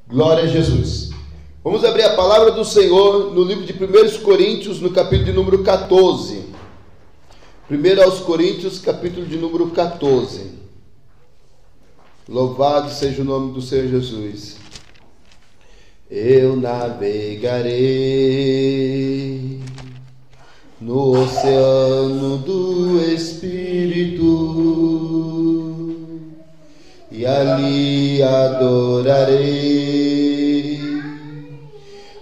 Glória a Jesus. Vamos abrir a palavra do Senhor no livro de 1 Coríntios, no capítulo de número 14. 1 aos Coríntios, capítulo de número 14. Louvado seja o nome do Senhor Jesus. Eu navegarei no oceano do Espírito e ali adorarei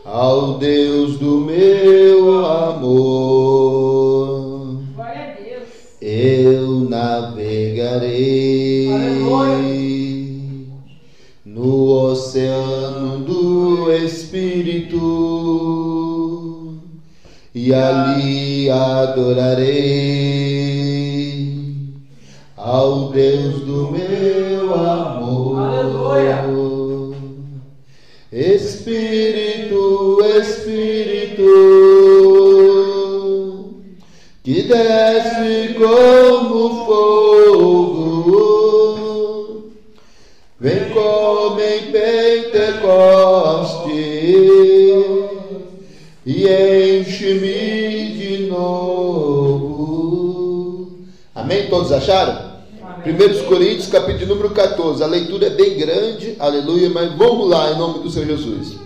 ao Deus do meu amor. Glória a Deus. Eu navegarei no oceano do Espírito e ali adorarei ao Deus do meu amor. Aleluia. Espírito, Espírito, que desce como fogo, vem como em Pentecoste e enche-me de novo. Amém? Todos acharam? 1 Coríntios, capítulo número 14. A leitura é bem grande, aleluia, mas vamos lá, em nome do Senhor Jesus.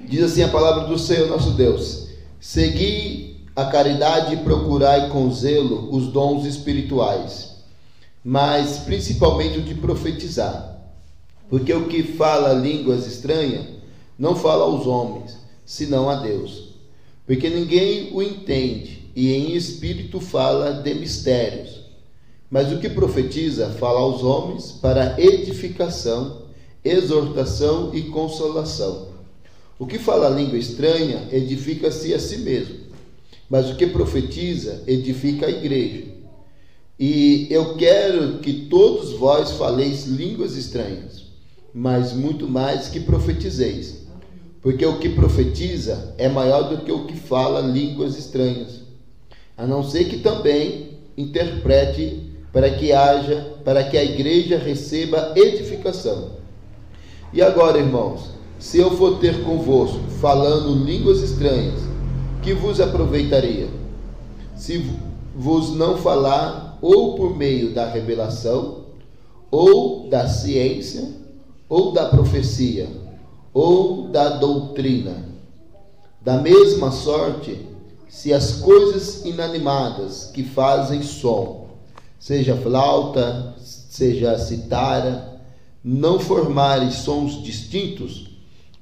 Diz assim a palavra do Senhor nosso Deus: segui a caridade e procurai com zelo os dons espirituais, mas principalmente o de profetizar, porque o que fala línguas estranhas não fala aos homens, senão a Deus, porque ninguém o entende, e em espírito fala de mistérios. Mas o que profetiza fala aos homens para edificação, exortação e consolação. O que fala a língua estranha edifica-se a si mesmo, mas o que profetiza edifica a igreja. E eu quero que todos vós faleis línguas estranhas, mas muito mais que profetizeis, porque o que profetiza é maior do que o que fala línguas estranhas, a não ser que também interprete para que a igreja receba edificação. E agora, irmãos, se eu for ter convosco falando línguas estranhas, que vos aproveitaria? Se vos não falar ou por meio da revelação, ou da ciência, ou da profecia, ou da doutrina. Da mesma sorte, se as coisas inanimadas que fazem som, seja flauta, seja citara, não formarem sons distintos,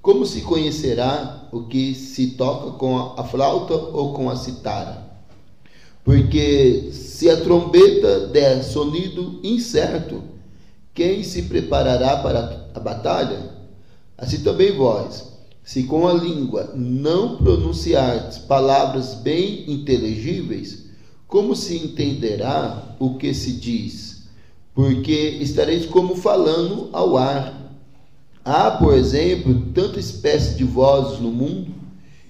como se conhecerá o que se toca com a flauta ou com a citara? Porque se a trombeta der sonido incerto, quem se preparará para a batalha? Assim também vós, se com a língua não pronunciardes palavras bem inteligíveis, como se entenderá o que se diz? Porque estareis como falando ao ar. Há, por exemplo, tanta espécie de vozes no mundo,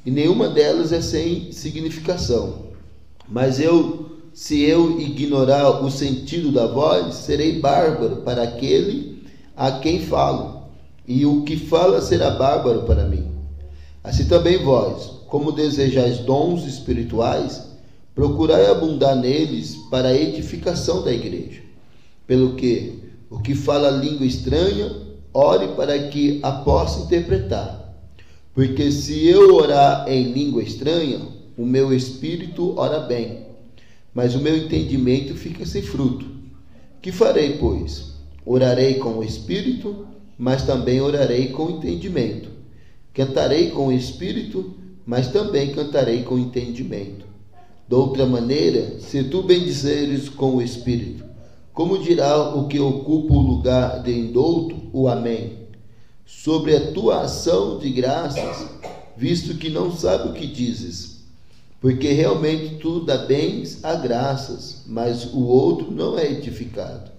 e nenhuma delas é sem significação. Mas se eu ignorar o sentido da voz, serei bárbaro para aquele a quem falo, e o que fala será bárbaro para mim. Assim também vós, como desejais dons espirituais, procurai abundar neles para a edificação da igreja. Pelo que, o que fala língua estranha, ore para que a possa interpretar. Porque se eu orar em língua estranha, o meu espírito ora bem, mas o meu entendimento fica sem fruto. Que farei, pois? Orarei com o espírito, mas também orarei com o entendimento. Cantarei com o espírito, mas também cantarei com o entendimento. De outra maneira, se tu bendizeres com o Espírito, como dirá o que ocupa o lugar de indouto, o Amém? Sobre a tua ação de graças, visto que não sabe o que dizes. Porque realmente tu dá bens a graças, mas o outro não é edificado.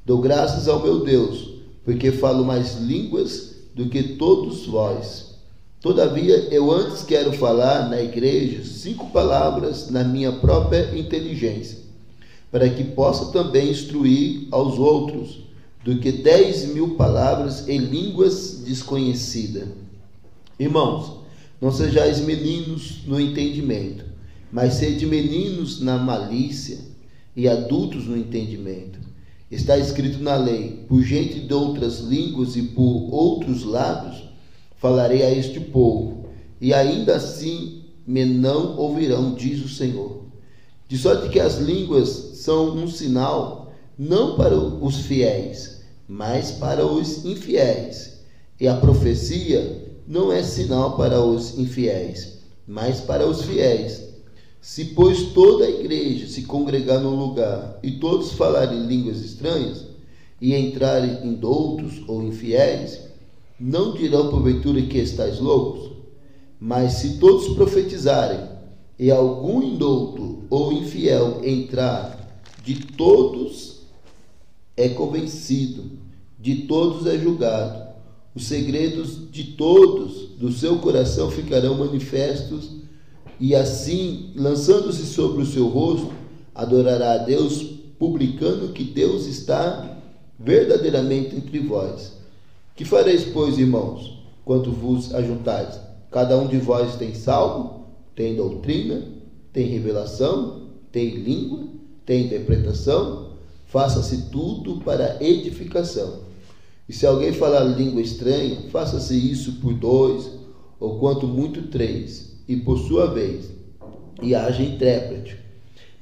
Dou graças ao meu Deus, porque falo mais línguas do que todos vós. Todavia, eu antes quero falar na igreja 5 palavras na minha própria inteligência, para que possa também instruir aos outros, do que 10.000 palavras em línguas desconhecidas. Irmãos, não sejais meninos no entendimento, mas sede meninos na malícia e adultos no entendimento. Está escrito na lei: por gente de outras línguas e por outros lábios falarei a este povo, e ainda assim me não ouvirão, diz o Senhor. De sorte que as línguas são um sinal, não para os fiéis, mas para os infiéis. E a profecia não é sinal para os infiéis, mas para os fiéis. Se, pois, toda a igreja se congregar num lugar, e todos falarem línguas estranhas, e entrarem indoutos ou infiéis, não dirão porventura que estáis loucos? Mas se todos profetizarem, e algum indouto ou infiel entrar, de todos é convencido, de todos é julgado. Os segredos de todos do seu coração ficarão manifestos, e assim, lançando-se sobre o seu rosto, adorará a Deus, publicando que Deus está verdadeiramente entre vós. Que fareis, pois, irmãos, quanto vos ajuntais? Cada um de vós tem salmo, tem doutrina, tem revelação, tem língua, tem interpretação. Faça-se tudo para edificação. E se alguém falar língua estranha, faça-se isso por 2, ou quanto muito 3, e por sua vez, e haja intérprete.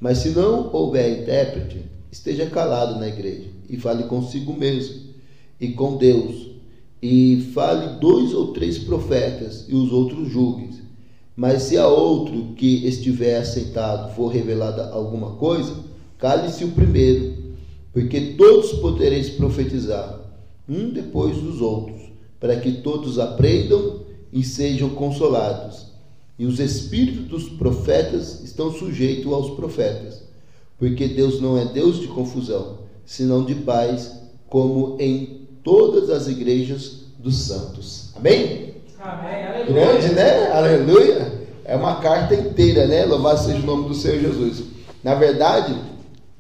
Mas se não houver intérprete, esteja calado na igreja, e fale consigo mesmo, e com Deus, e fale 2 ou 3 profetas, e os outros julguem. Mas se a outro que estiver assentado for revelada alguma coisa, cale-se o primeiro, porque todos podereis profetizar, um depois dos outros, para que todos aprendam e sejam consolados. E os espíritos dos profetas estão sujeitos aos profetas, porque Deus não é Deus de confusão, senão de paz, como em todas as igrejas dos santos. Amém? Amém. Aleluia. Grande, né? Aleluia. É uma carta inteira, né? Louvado seja o nome do Senhor Jesus. Na verdade,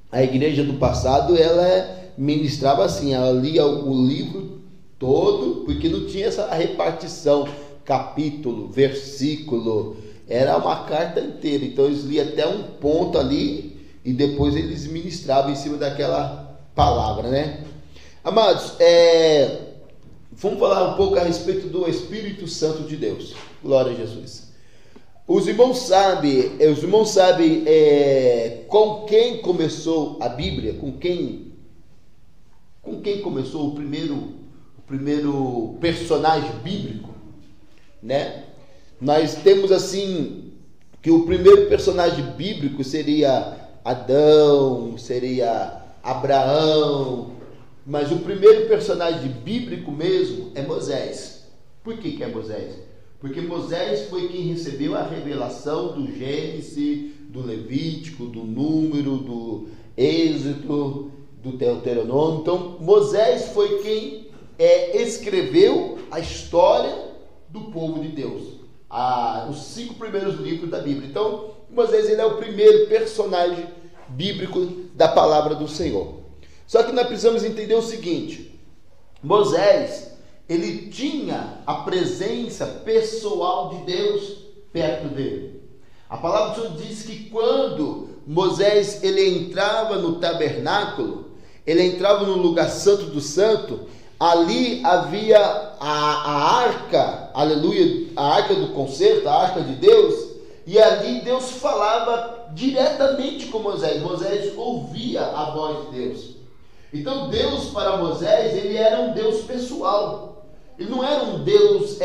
a igreja do passado, ela ministrava assim, ela lia o livro todo, porque não tinha essa repartição, capítulo, versículo, era uma carta inteira. Então eles liam até um ponto ali e depois eles ministravam em cima daquela palavra, né? Amados, vamos falar um pouco a respeito do Espírito Santo de Deus. Glória a Jesus. Os irmãos sabem com quem começou a Bíblia, com quem começou o primeiro personagem bíblico, né? Nós temos assim que o primeiro personagem bíblico seria Adão, seria Abraão, mas o primeiro personagem bíblico mesmo é Moisés. Por que é Moisés? Porque Moisés foi quem recebeu a revelação do Gênesis, do Levítico, do Número, do Êxodo, do Deuteronômio. Então Moisés foi quem escreveu a história do povo de Deus, os 5 primeiros livros da Bíblia. Então Moisés, ele é o primeiro personagem bíblico da palavra do Senhor. Só que nós precisamos entender o seguinte: Moisés, ele tinha a presença pessoal de Deus perto dele. A palavra do Senhor diz que quando Moisés ele entrava no tabernáculo, ele entrava no lugar santo do santo, ali havia a arca, aleluia, a arca do concerto, a arca de Deus, e ali Deus falava diretamente com Moisés. Moisés ouvia a voz de Deus. Então Deus para Moisés, ele era um Deus pessoal. Ele não era um Deus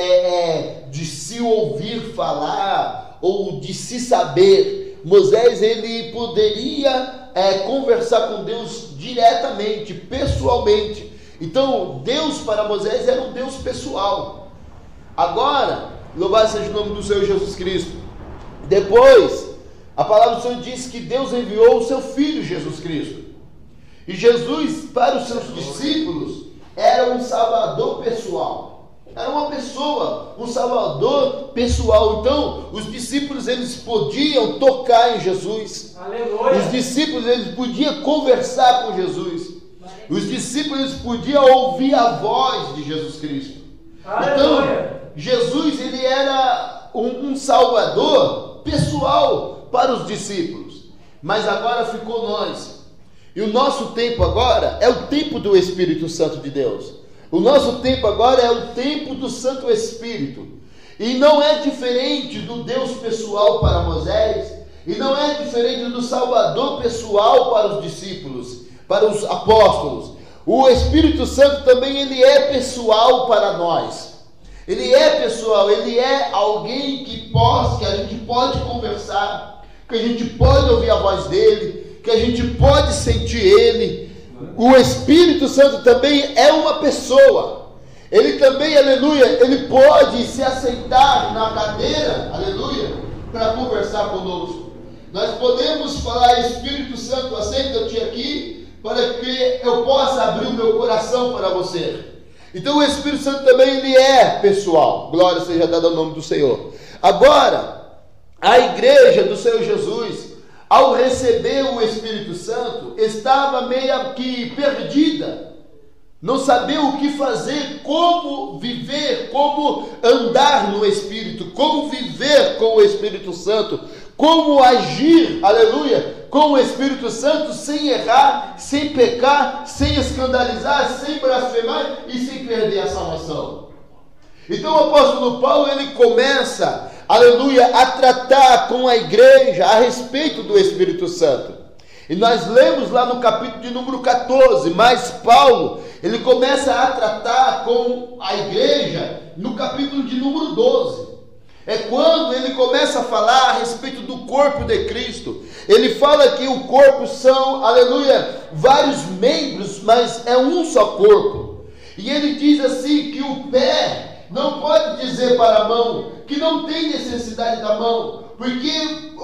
de se ouvir falar ou de se saber. Moisés, ele poderia conversar com Deus diretamente, pessoalmente. Então Deus para Moisés era um Deus pessoal. Agora, louvado seja o nome do Senhor Jesus Cristo. Depois, a palavra do Senhor diz que Deus enviou o seu Filho Jesus Cristo. E Jesus, para os seus discípulos, era um salvador pessoal. Era uma pessoa, um salvador pessoal. Então, os discípulos, eles podiam tocar em Jesus. Aleluia. Os discípulos, eles podiam conversar com Jesus. Os discípulos podiam ouvir a voz de Jesus Cristo. Então, Jesus, ele era um salvador pessoal para os discípulos. Mas agora ficou nós. E o nosso tempo agora é o tempo do Espírito Santo de Deus. O nosso tempo agora é o tempo do Santo Espírito. E não é diferente do Deus pessoal para Moisés. E não é diferente do Salvador pessoal para os discípulos, para os apóstolos. O Espírito Santo também, ele é pessoal para nós. Ele é pessoal, ele é alguém que a gente pode conversar, que a gente pode ouvir a voz dele, que a gente pode sentir ele. O Espírito Santo também é uma pessoa. Ele também, aleluia, ele pode se aceitar na cadeira, aleluia, para conversar conosco. Nós podemos falar: Espírito Santo, aceita-te aqui, para que eu possa abrir o meu coração para você. Então o Espírito Santo também, ele é pessoal. Glória seja dada ao nome do Senhor. Agora, a igreja do Senhor Jesus, ao receber o Espírito Santo, estava meio que perdida. Não sabia o que fazer, como viver, como andar no Espírito, como viver com o Espírito Santo, como agir, aleluia, com o Espírito Santo, sem errar, sem pecar, sem escandalizar, sem blasfemar e sem perder a salvação. Então o apóstolo Paulo, ele começa, aleluia, a tratar com a igreja a respeito do Espírito Santo. E nós lemos lá no capítulo de número 14, mas Paulo, ele começa a tratar com a igreja no capítulo de número 12. É quando ele começa a falar a respeito do corpo de Cristo. Ele fala que o corpo são, aleluia, vários membros, mas é um só corpo. E ele diz assim que o pé não pode dizer para a mão que não tem necessidade da mão, porque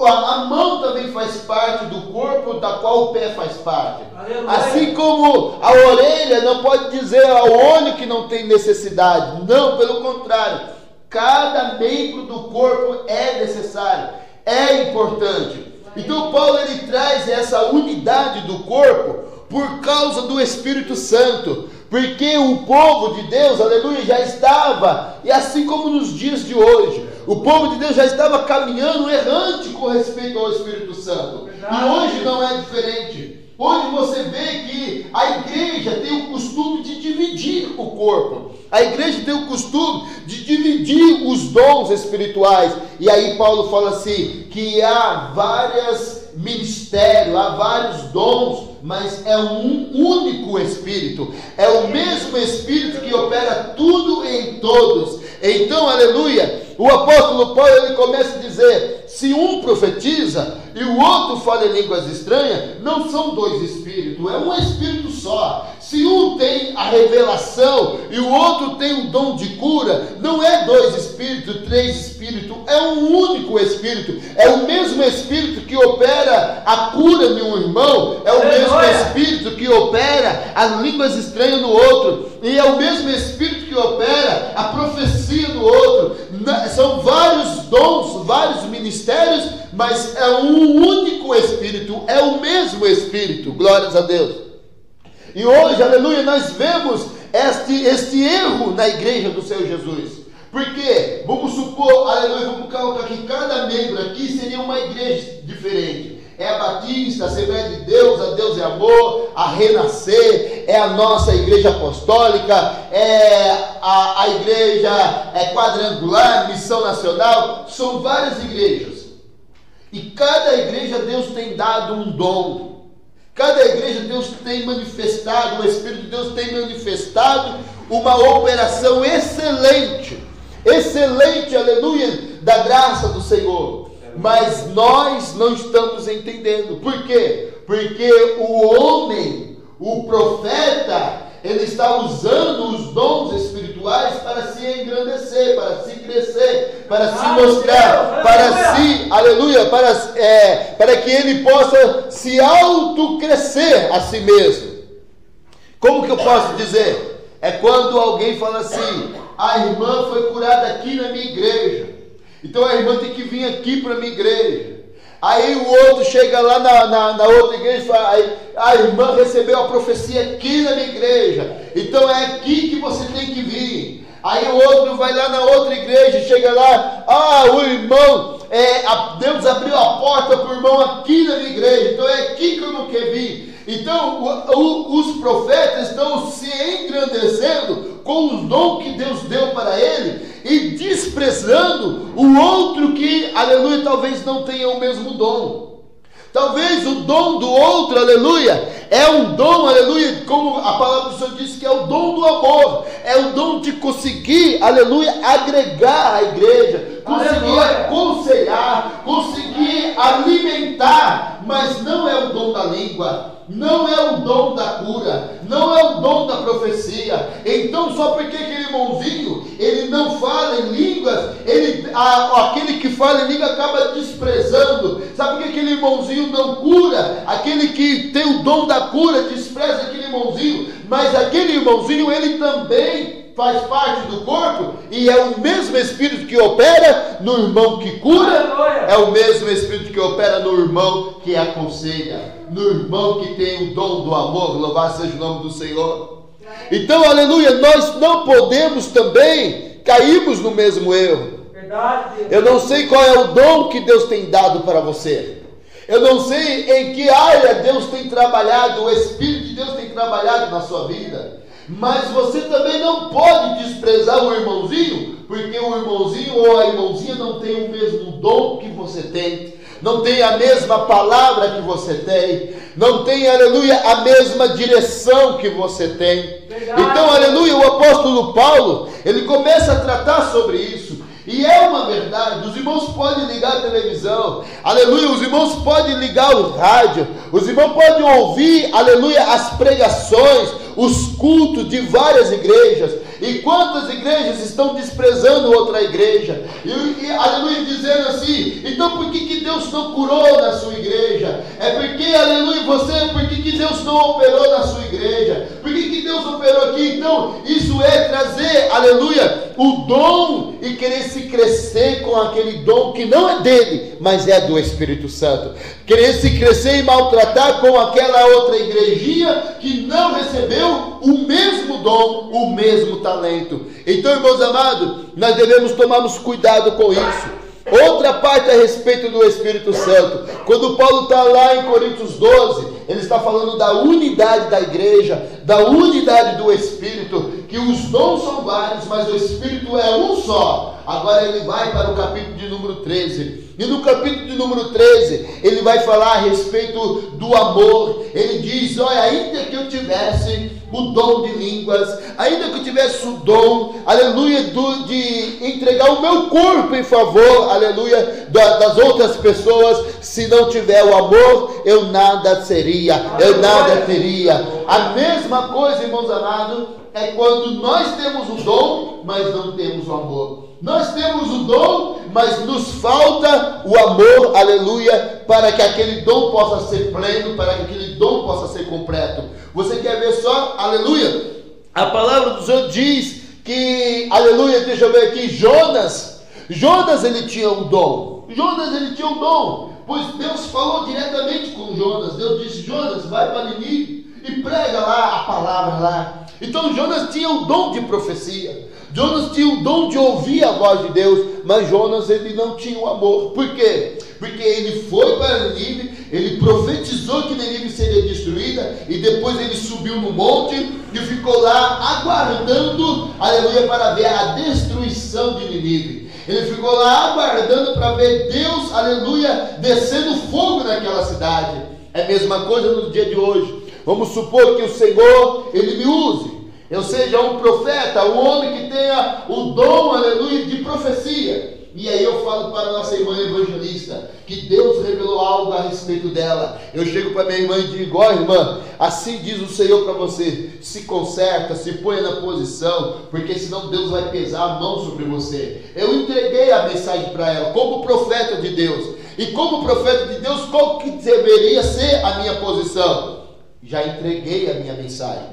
a mão também faz parte do corpo da qual o pé faz parte. Aleluia. Assim como a orelha não pode dizer ao olho que não tem necessidade. Não, pelo contrário. Cada membro do corpo é necessário, é importante. Então Paulo, ele traz essa unidade do corpo por causa do Espírito Santo. Porque o povo de Deus, aleluia, já estava, e assim como nos dias de hoje, o povo de Deus já estava caminhando errante com respeito ao Espírito Santo. E hoje não é diferente. Hoje você vê que a igreja tem o costume de dividir o corpo. A igreja tem o costume de dividir os dons espirituais. E aí Paulo fala assim, que há vários ministérios, há vários dons, mas é um único Espírito. É o mesmo Espírito que opera tudo em todos. Então, aleluia, o apóstolo Paulo, ele começa a dizer, se um profetiza e o outro fala em línguas estranhas, não são dois espíritos, é um espírito só. Se um tem a revelação e o outro tem o dom de cura, não é dois espíritos, três espíritos, é um único espírito. É o mesmo espírito que opera a cura de um irmão, é o mesmo espírito que opera as línguas estranhas no outro, e é o mesmo espírito que opera a profecia no outro. São vários dons, vários ministérios, mas é um único Espírito, é o mesmo Espírito. Glórias a Deus. E hoje, aleluia, nós vemos este erro na igreja do Senhor Jesus. Porque, vamos supor, aleluia, vamos colocar que cada membro aqui seria uma igreja diferente. É a Batista, a Assembleia de Deus, a Deus é Amor, a Renascer, é a nossa igreja apostólica, é a igreja quadrangular, Missão Nacional. São várias igrejas. E cada igreja Deus tem dado um dom. Cada igreja Deus tem manifestado, o Espírito de Deus tem manifestado uma operação excelente. Excelente, aleluia, da graça do Senhor. Mas nós não estamos entendendo. Por quê? Porque o homem, o profeta, ele está usando os dons espirituais para se engrandecer, para se crescer, para se mostrar, para se, aleluia, para que ele possa se autocrescer a si mesmo. Como que eu posso dizer? É quando alguém fala assim, a irmã foi curada aqui na minha igreja, então a irmã tem que vir aqui para a minha igreja. Aí o outro chega lá na outra igreja e fala, aí, a irmã recebeu a profecia aqui na minha igreja, então é aqui que você tem que vir. Aí o outro vai lá na outra igreja e chega lá, o irmão, Deus abriu a porta para o irmão aqui na minha igreja, então é aqui que eu não quero vir. Então os profetas estão se engrandecendo com os dons que Deus deu para ele e desprezando o outro que, aleluia, talvez não tenha o mesmo dom. Talvez o dom do outro, aleluia, é um dom, aleluia, como a palavra do Senhor diz, que é o dom do amor, é o dom de conseguir, aleluia, agregar a igreja, conseguir aconselhar, conseguir alimentar, mas não é o dom da língua, não é o dom da cura, não é o dom da profecia. Então só porque aquele irmãozinho, ele não fala em línguas, aquele que fala em língua acaba desprezando. Sabe por que aquele irmãozinho não cura? Aquele que tem o dom da cura despreza aquele irmãozinho, mas aquele irmãozinho, ele também faz parte do corpo, e é o mesmo Espírito que opera no irmão que cura, é o mesmo Espírito que opera no irmão que aconselha, no irmão que tem o dom do amor. Louvado seja o nome do Senhor. Então, aleluia, nós não podemos também cairmos no mesmo erro. Eu não sei qual é o dom que Deus tem dado para você, eu não sei em que área Deus tem trabalhado, o Espírito de Deus tem trabalhado na sua vida, mas você também não pode desprezar o irmãozinho, porque o irmãozinho ou a irmãzinha não tem o mesmo dom que você tem, não tem a mesma palavra que você tem, não tem, aleluia, a mesma direção que você tem. Então, aleluia, o apóstolo Paulo, ele começa a tratar sobre isso. E é uma verdade, os irmãos podem ligar a televisão, aleluia, os irmãos podem ligar o rádio, os irmãos podem ouvir, aleluia, as pregações, os cultos de várias igrejas, e quantas igrejas estão desprezando outra igreja, e aleluia, dizendo assim, então por que Deus não curou na sua igreja? É porque, aleluia, por que Deus não operou na sua igreja? Por que Deus operou aqui? Então, isso é trazer, aleluia, o dom e querer se crescer com aquele dom que não é dele, mas é do Espírito Santo. Querer se crescer e maltratar com aquela outra igrejinha que não recebeu o mesmo dom, o mesmo talento. Então, irmãos amados, nós devemos tomarmos cuidado com isso. Outra parte a respeito do Espírito Santo, quando Paulo está lá em Coríntios 12, ele está falando da unidade da igreja, da unidade do Espírito, que os dons são vários, mas o Espírito é um só. Agora ele vai para o capítulo de número 13, e no capítulo de número 13, ele vai falar a respeito do amor. Ele diz, olha, ainda que eu tivesse o dom de línguas, ainda que eu tivesse o dom, aleluia, de entregar o meu corpo em favor, aleluia, das outras pessoas, se não tiver o amor, eu nada seria, eu nada teria. A mesma coisa, irmãos amados, é quando nós temos o dom, mas não temos o amor. Nós temos o dom, mas nos falta o amor, aleluia, para que aquele dom possa ser pleno, para que aquele dom possa ser completo. Você quer ver só, aleluia, a palavra do Senhor diz que, aleluia, deixa eu ver aqui, Jonas ele tinha um dom, pois Deus falou diretamente com Jonas. Deus disse, Jonas, vai para Nínive e prega lá a palavra lá. Então Jonas tinha o dom de profecia, Jonas tinha o dom de ouvir a voz de Deus, mas Jonas ele não tinha o amor. Por quê? Porque ele foi para Nínive, ele profetizou que Nínive seria destruída, e depois ele subiu no monte e ficou lá aguardando, aleluia, para ver a destruição de Nínive. Ele ficou lá aguardando para ver Deus, aleluia, descendo fogo naquela cidade. É a mesma coisa no dia de hoje. Vamos supor que o Senhor, ele me use, eu seja um profeta, um homem que tenha o dom, aleluia, de profecia. E aí eu falo para a nossa irmã evangelista que Deus revelou algo a respeito dela. Eu chego para minha irmã e digo, ó irmã, assim diz o Senhor para você, se conserta, se ponha na posição, porque senão Deus vai pesar a mão sobre você. Eu entreguei a mensagem para ela, como profeta de Deus. E como profeta de Deus, qual que deveria ser a minha posição? Já entreguei a minha mensagem,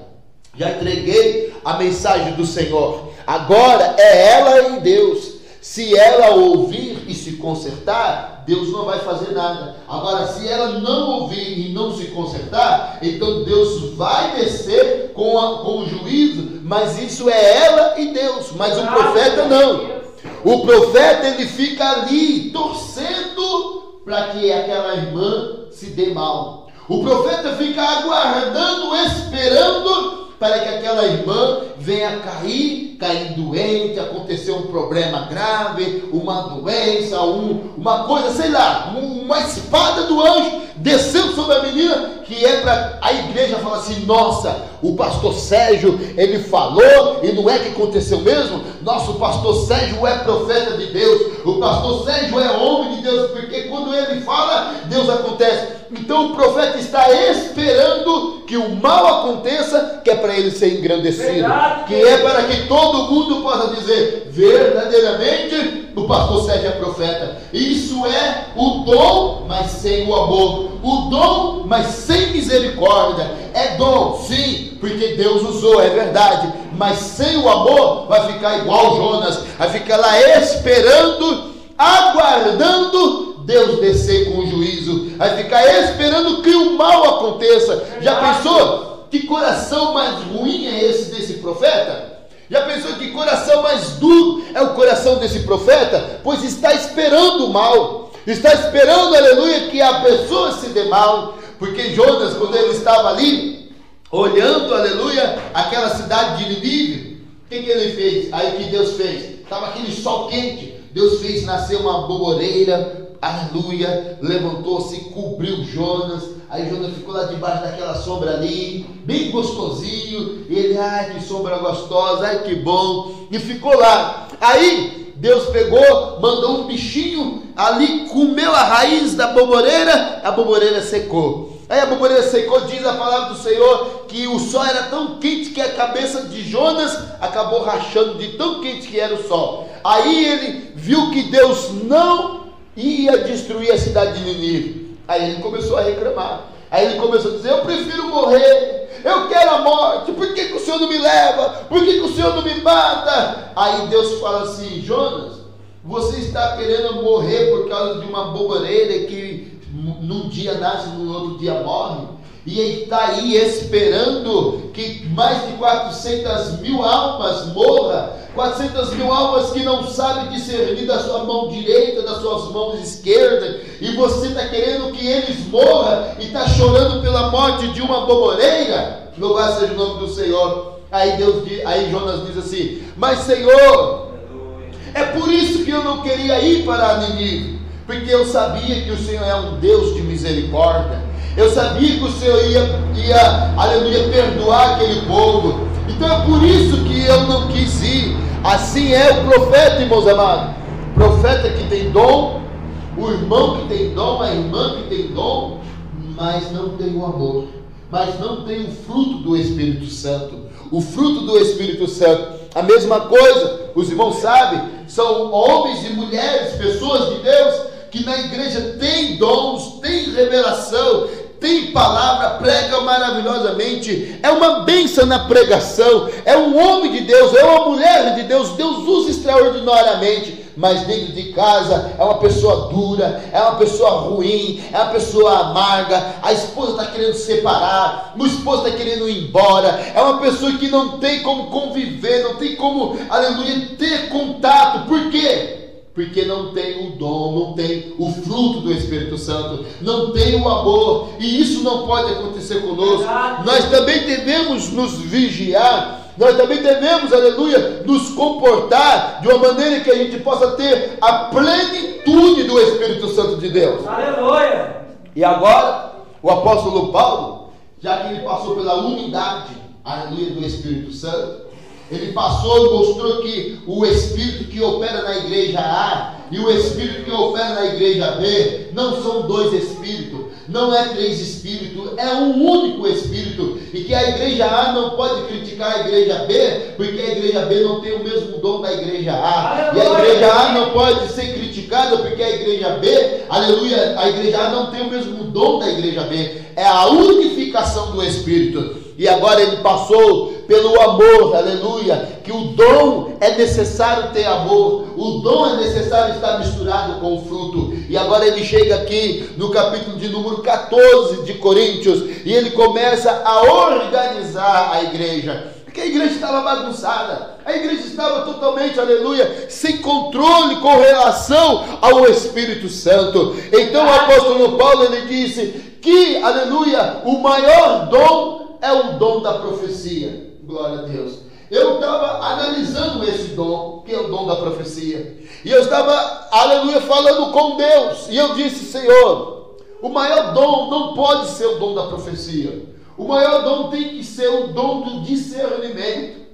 já entreguei a mensagem do Senhor. Agora é ela em Deus. Se ela ouvir e se consertar, Deus não vai fazer nada. Agora, se ela não ouvir e não se consertar, então Deus vai descer com o juízo, mas isso é ela e Deus, mas o profeta não. O profeta, ele fica ali torcendo para que aquela irmã se dê mal. O profeta fica aguardando, esperando para que aquela irmã venha cair doente, acontecer um problema grave, uma doença, uma coisa, sei lá, uma espada do anjo desceu sobre a menina, que é para a igreja falar assim: nossa, o pastor Sérgio, ele falou, e não é que aconteceu mesmo? Nosso pastor Sérgio é profeta de Deus, o pastor Sérgio é homem de Deus, porque quando ele fala, Deus acontece. Então o profeta está esperando que o mal aconteça, que é para ele ser engrandecido, que é para que todo mundo possa dizer: verdadeiramente o pastor Sérgio é profeta. Isso é o dom, mas sem o amor. O dom, mas sem misericórdia. É dom, sim, porque Deus usou, é verdade, mas sem o amor vai ficar igual Jonas, vai ficar lá esperando, aguardando Deus descer com o juízo, vai ficar esperando que o mal aconteça. Já pensou? Que coração mais ruim é esse desse profeta? Já pensou que coração mais duro é o coração desse profeta? Pois está esperando o mal, está esperando, aleluia, que a pessoa se dê mal. Porque Jonas, quando ele estava ali, olhando, aleluia, aquela cidade de Nínive, o que ele fez? Aí o que Deus fez? Estava aquele sol quente, Deus fez nascer uma boboreira, aleluia, levantou-se, cobriu Jonas. Aí Jonas ficou lá debaixo daquela sombra ali, bem gostosinho. E ele, ai que sombra gostosa, ai que bom, e ficou lá. Aí Deus pegou, mandou um bichinho ali, comeu a raiz da boboreira, a boboreira secou. Aí a boboreira secou, diz a palavra do Senhor, que o sol era tão quente que a cabeça de Jonas acabou rachando de tão quente que era o sol. Aí ele viu que Deus não ia destruir a cidade de Nínive. Aí ele começou a reclamar. Aí ele começou a dizer: eu prefiro morrer, eu quero a morte, por que o Senhor não me leva? Por que o Senhor não me mata? Aí Deus fala assim: Jonas, você está querendo morrer por causa de uma boboreira que num dia nasce, no outro dia morre? E ele está aí esperando que mais de 400 mil almas morram, 400 mil almas que não sabem discernir da sua mão direita, das suas mãos esquerdas, e você está querendo que eles morram e está chorando pela morte de uma boboreira? Louvado seja o nome do Senhor. Aí Jonas diz assim: mas Senhor, é por isso que eu não queria ir para Nínive, porque eu sabia que o Senhor é um Deus de misericórdia. Eu sabia que o Senhor ia, aleluia, perdoar aquele povo. Então é por isso que eu não quis ir. Assim é o profeta, irmãos amados. Profeta que tem dom, o irmão que tem dom, a irmã que tem dom, mas não tem o amor, mas não tem o fruto do Espírito Santo. O fruto do Espírito Santo, a mesma coisa, os irmãos sabem, são homens e mulheres, pessoas de Deus, que na igreja tem dons, tem revelação, tem palavra, prega maravilhosamente, é uma bênção na pregação, é um homem de Deus, é uma mulher de Deus, Deus usa extraordinariamente, mas dentro de casa é uma pessoa dura, é uma pessoa ruim, é uma pessoa amarga, a esposa está querendo separar, o esposo está querendo ir embora, é uma pessoa que não tem como conviver, não tem como, aleluia, ter contato. Por quê? Porque não tem o dom, não tem o fruto do Espírito Santo, não tem o amor, e isso não pode acontecer conosco. Nós também devemos nos vigiar, nós também devemos, aleluia, nos comportar de uma maneira que a gente possa ter a plenitude do Espírito Santo de Deus. Aleluia! E agora, o apóstolo Paulo, já que ele passou pela unidade, aleluia, do Espírito Santo, ele passou e mostrou que o Espírito que opera na igreja A e o Espírito que opera na igreja B não são dois Espíritos, não é três Espíritos, é um único Espírito, e que a igreja A não pode criticar a igreja B, porque a igreja B não tem o mesmo dom da igreja A, e a igreja A não pode ser criticada porque a igreja B, aleluia, a igreja A não tem o mesmo dom da igreja B. É a unificação do Espírito. e agora ele passou pelo amor, aleluia, que o dom é necessário ter amor, o dom é necessário estar misturado com o fruto, e agora ele chega aqui no capítulo de número 14 de Coríntios, e ele começa a organizar a igreja, porque a igreja estava bagunçada, a igreja estava totalmente, aleluia, sem controle com relação ao Espírito Santo. Então o apóstolo Paulo, ele disse que, aleluia, o maior dom é o dom da profecia. Glória a Deus. Eu estava analisando esse dom, que é o dom da profecia, e eu estava, aleluia, falando com Deus, e eu disse: Senhor, o maior dom não pode ser o dom da profecia, o maior dom tem que ser o dom do discernimento.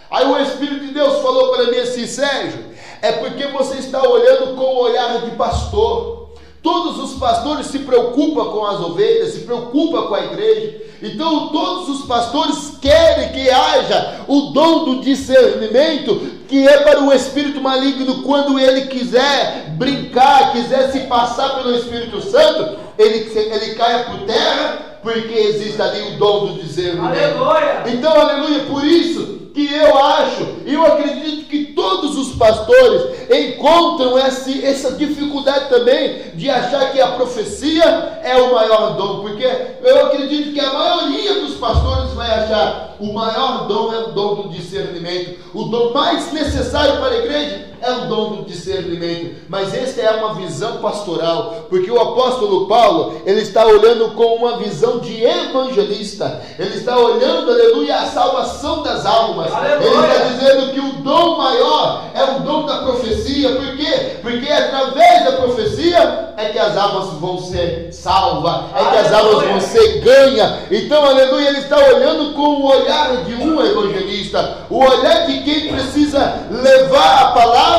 Aí o Espírito de Deus falou para mim assim: Sérgio, é porque você está olhando com o olhar de pastor. Todos os pastores se preocupam com as ovelhas, se preocupam com a igreja. Então todos os pastores querem que haja o dom do discernimento, que é para o espírito maligno, quando ele quiser brincar, quiser se passar pelo Espírito Santo, ele caia por terra, porque existe ali o dom do discernimento. Aleluia! Então, aleluia, por isso que eu acho, eu acredito que todos os pastores encontram essa dificuldade também de achar que a profecia é o maior dom, porque eu acredito que a maioria dos pastores vai achar o maior dom é o dom do discernimento, o dom mais necessário para a igreja é o dom do discernimento. Mas essa é uma visão pastoral, porque o apóstolo Paulo, ele está olhando com uma visão de evangelista, ele está olhando, aleluia, a salvação das almas. Aleluia. Ele está dizendo que o dom maior é o dom da profecia. Por quê? Porque através da profecia é que as almas vão ser salvas, é que as almas vão ser ganhas. Então, aleluia, ele está olhando com o olhar de um evangelista, o olhar de quem precisa levar a palavra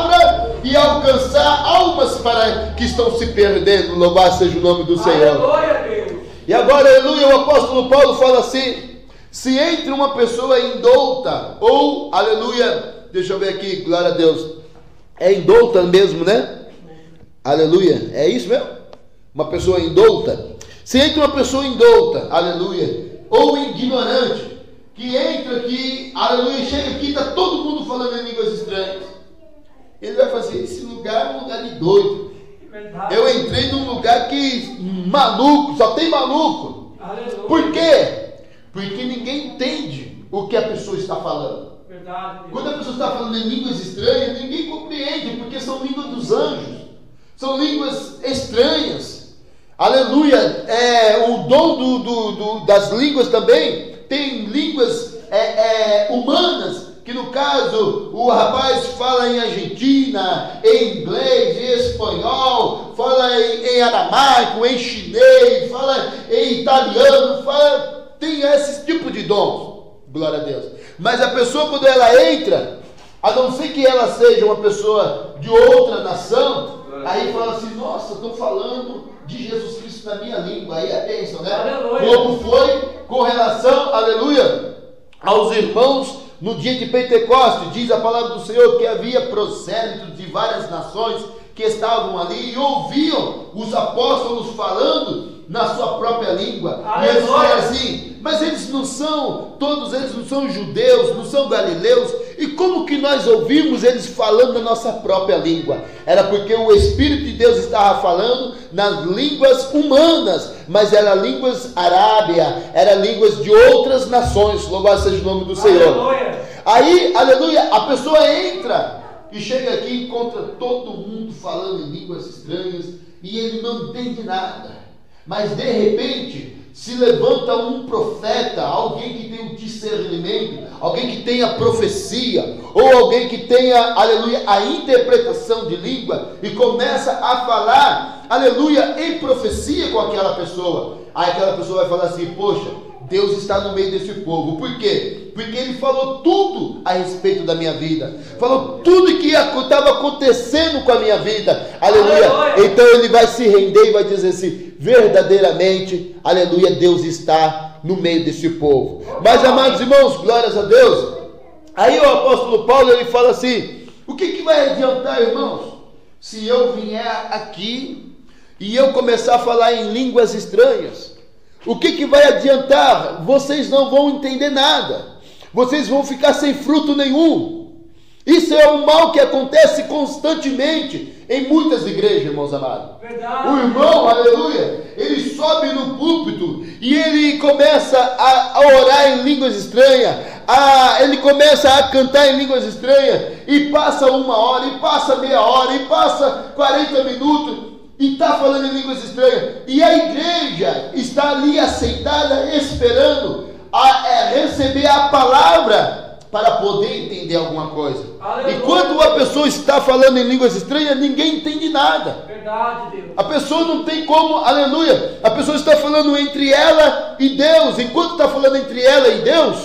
e alcançar almas para que estão se perdendo. Louvado seja o nome do Senhor. Aleluia. E agora, aleluia, o apóstolo Paulo fala assim: se entre uma pessoa indouta, ou, aleluia, deixa eu ver aqui, glória a Deus, é indouta mesmo, né? Aleluia, é isso mesmo? Uma pessoa indouta. Se entre uma pessoa indouta, aleluia, ou ignorante, que entra aqui, aleluia, chega aqui, está todo mundo falando em línguas estranhas, ele vai fazer: esse lugar é um lugar de doido. Eu entrei num lugar que maluco, só tem maluco. Aleluia. Por quê? Porque ninguém entende o que a pessoa está falando. Verdade. Quando a pessoa está falando em línguas estranhas, ninguém compreende, porque são línguas dos anjos, são línguas estranhas. Aleluia. O dom das línguas também tem línguas humanas, que no caso o rapaz fala em Argentina, em inglês, em espanhol, fala em aramaico, em chinês, fala em italiano, tem esse tipo de dons, glória a Deus. Mas a pessoa, quando ela entra, a não ser que ela seja uma pessoa de outra nação, aí fala assim: nossa, estou falando de Jesus Cristo na minha língua. Aí é bênção, né? Aleluia. Como foi com relação, aleluia, aos irmãos no dia de Pentecostes? Diz a palavra do Senhor que havia prosélitos de várias nações que estavam ali e ouviam os apóstolos falando na sua própria língua. Aleluia. E eles falam assim: mas eles não são, todos eles não são judeus, não são galileus, e como que nós ouvimos eles falando na nossa própria língua? Era porque o Espírito de Deus estava falando nas línguas humanas, mas eram línguas arábia, eram línguas de outras nações. Louvado seja o nome do Senhor. Aleluia. Aí, aleluia, a pessoa entra e chega aqui e encontra todo mundo falando em línguas estranhas, e ele não entende nada. Mas de repente se levanta um profeta, alguém que tem o discernimento, alguém que tenha profecia, ou alguém que tenha, aleluia, a interpretação de língua, e começa a falar, aleluia, em profecia com aquela pessoa. Aí aquela pessoa vai falar assim: poxa, Deus está no meio desse povo. Por quê? Porque ele falou tudo a respeito da minha vida, falou tudo que estava acontecendo com a minha vida, aleluia. Aleluia. Então ele vai se render e vai dizer assim: verdadeiramente, aleluia, Deus está no meio desse povo. Mas, amados irmãos, glórias a Deus. Aí o apóstolo Paulo, ele fala assim: o que vai adiantar, irmãos, se eu vier aqui e eu começar a falar em línguas estranhas? o que vai adiantar? Vocês não vão entender nada. Vocês vão ficar sem fruto nenhum. Isso é um mal que acontece constantemente em muitas igrejas, irmãos amados. Verdade. O irmão, aleluia, ele sobe no púlpito e ele começa a orar em línguas estranhas, ele começa a cantar em línguas estranhas, e passa 1 hora, e passa meia hora, e passa 40 minutos, e está falando em línguas estranhas, e a igreja está ali aceitada, esperando receber a palavra para poder entender alguma coisa. Aleluia. E quando uma pessoa está falando em línguas estranhas, ninguém entende nada. Verdade, Deus. A pessoa não tem como, aleluia, a pessoa está falando entre ela e Deus. Enquanto está falando entre ela e Deus,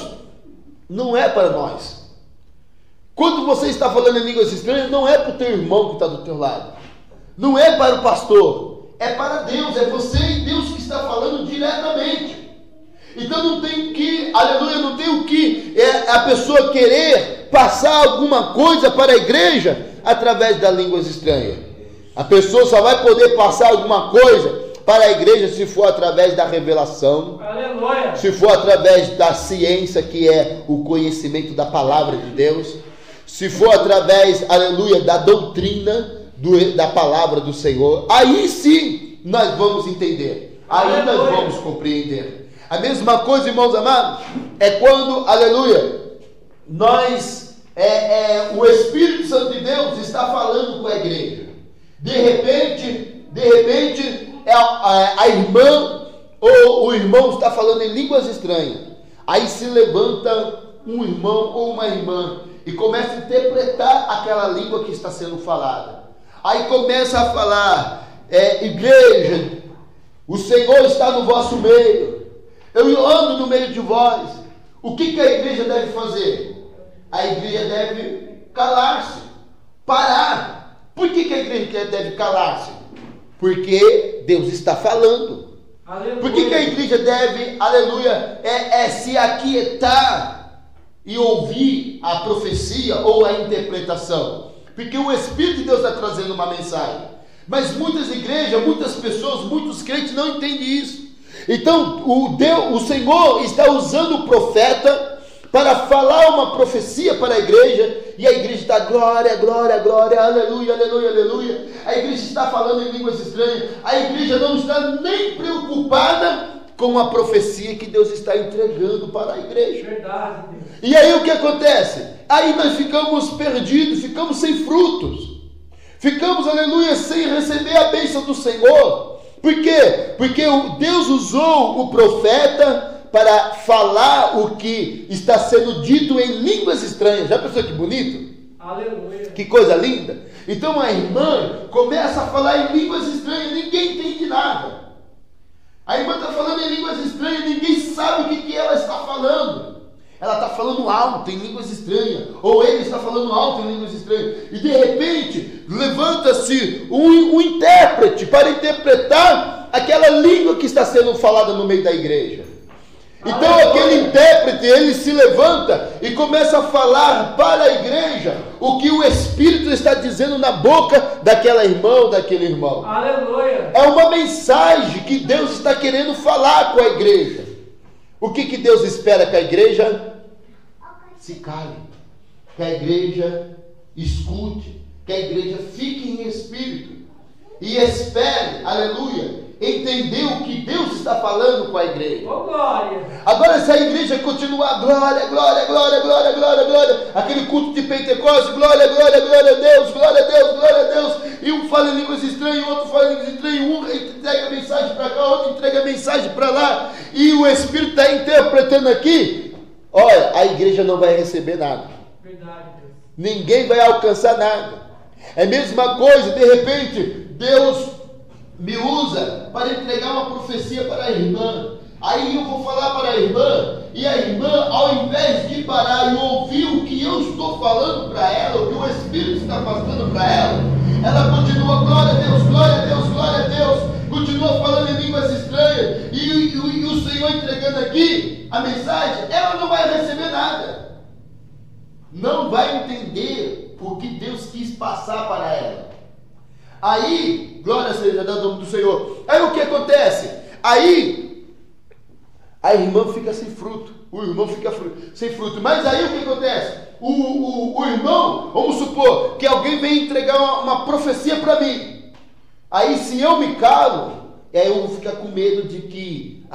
não é para nós. Quando você está falando em línguas estranhas, não é para o teu irmão que está do teu lado, não é para o pastor, é para Deus, é você e Deus que está falando diretamente. Então não tem que, aleluia, não tem o que a pessoa querer passar alguma coisa para a igreja através das línguas estranhas. A pessoa só vai poder passar alguma coisa para a igreja se for através da revelação, aleluia, se for através da ciência, que é o conhecimento da palavra de Deus, se for através, aleluia, da doutrina da palavra do Senhor. Aí sim nós vamos entender, aí nós vamos compreender. A mesma coisa, irmãos amados, é quando, aleluia, o Espírito Santo de Deus está falando com a igreja. De repente, a irmã ou o irmão está falando em línguas estranhas. Aí se levanta um irmão ou uma irmã e começa a interpretar aquela língua que está sendo falada. Aí começa a falar, igreja, o Senhor está no vosso meio. Eu ando no meio de vós. O que a igreja deve fazer? A igreja deve calar-se, parar. Por que a igreja deve calar-se? Porque Deus está falando. Aleluia. Por que a igreja deve, aleluia, se aquietar e ouvir a profecia ou a interpretação? Porque o Espírito de Deus está trazendo uma mensagem. Mas muitas igrejas, muitas pessoas, muitos crentes não entendem isso. Então o Senhor está usando o profeta para falar uma profecia para a igreja, e a igreja está glória, glória, glória, aleluia, aleluia, aleluia. A igreja está falando em línguas estranhas, a igreja não está nem preocupada com a profecia que Deus está entregando para a igreja. Verdade, Deus. E aí o que acontece? Aí nós ficamos perdidos, ficamos sem frutos, ficamos, aleluia, sem receber a bênção do Senhor. Por quê? Porque Deus usou o profeta para falar o que está sendo dito em línguas estranhas. Já pensou que bonito? Aleluia. Que coisa linda. Então a irmã começa a falar em línguas estranhas, ninguém entende nada. A irmã está falando em línguas estranhas, ninguém sabe o que ela está falando. Ela está falando alto em línguas estranhas, ou ele está falando alto em línguas estranhas, e de repente levanta-se um intérprete para interpretar aquela língua que está sendo falada no meio da igreja. Então aquele intérprete, ele se levanta e começa a falar para a igreja o que o Espírito está dizendo na boca daquela irmã ou daquele irmão. Aleluia. É uma mensagem que Deus está querendo falar com a igreja. O que Deus espera? Que a igreja se cale, que a igreja escute, que a igreja fique em espírito e espere, aleluia, entender o que Deus está falando com a igreja. Oh, glória. Agora, se a igreja continuar glória, glória, glória, glória, glória, glória, aquele culto de Pentecostes, glória, glória, glória a Deus, glória a Deus, glória a Deus, e um fala em línguas estranhas, o outro fala em línguas estranhas, um entrega a mensagem para cá, outro entrega a mensagem para lá, e o Espírito está interpretando aqui, olha, a igreja não vai receber nada. Verdade, Deus. Ninguém vai alcançar nada. É a mesma coisa, de repente, Deus me usa para entregar uma profecia para a irmã. Aí eu vou falar para a irmã, e a irmã, ao invés de parar e ouvir o que eu estou falando para ela, o que o Espírito está passando para ela continua glória a Deus, glória a Deus, glória a Deus, continua falando em línguas estranhas, e o Senhor entregando aqui a mensagem, ela não vai receber nada, não vai entender o que Deus quis passar para ela. Aí, glória seja dada ao nome do Senhor. Aí o que acontece? Aí a irmã fica sem fruto, o irmão fica sem fruto. Mas aí o que acontece? O irmão, vamos supor que alguém vem entregar uma profecia para mim. Aí se eu me calo, eu vou ficar com medo de que,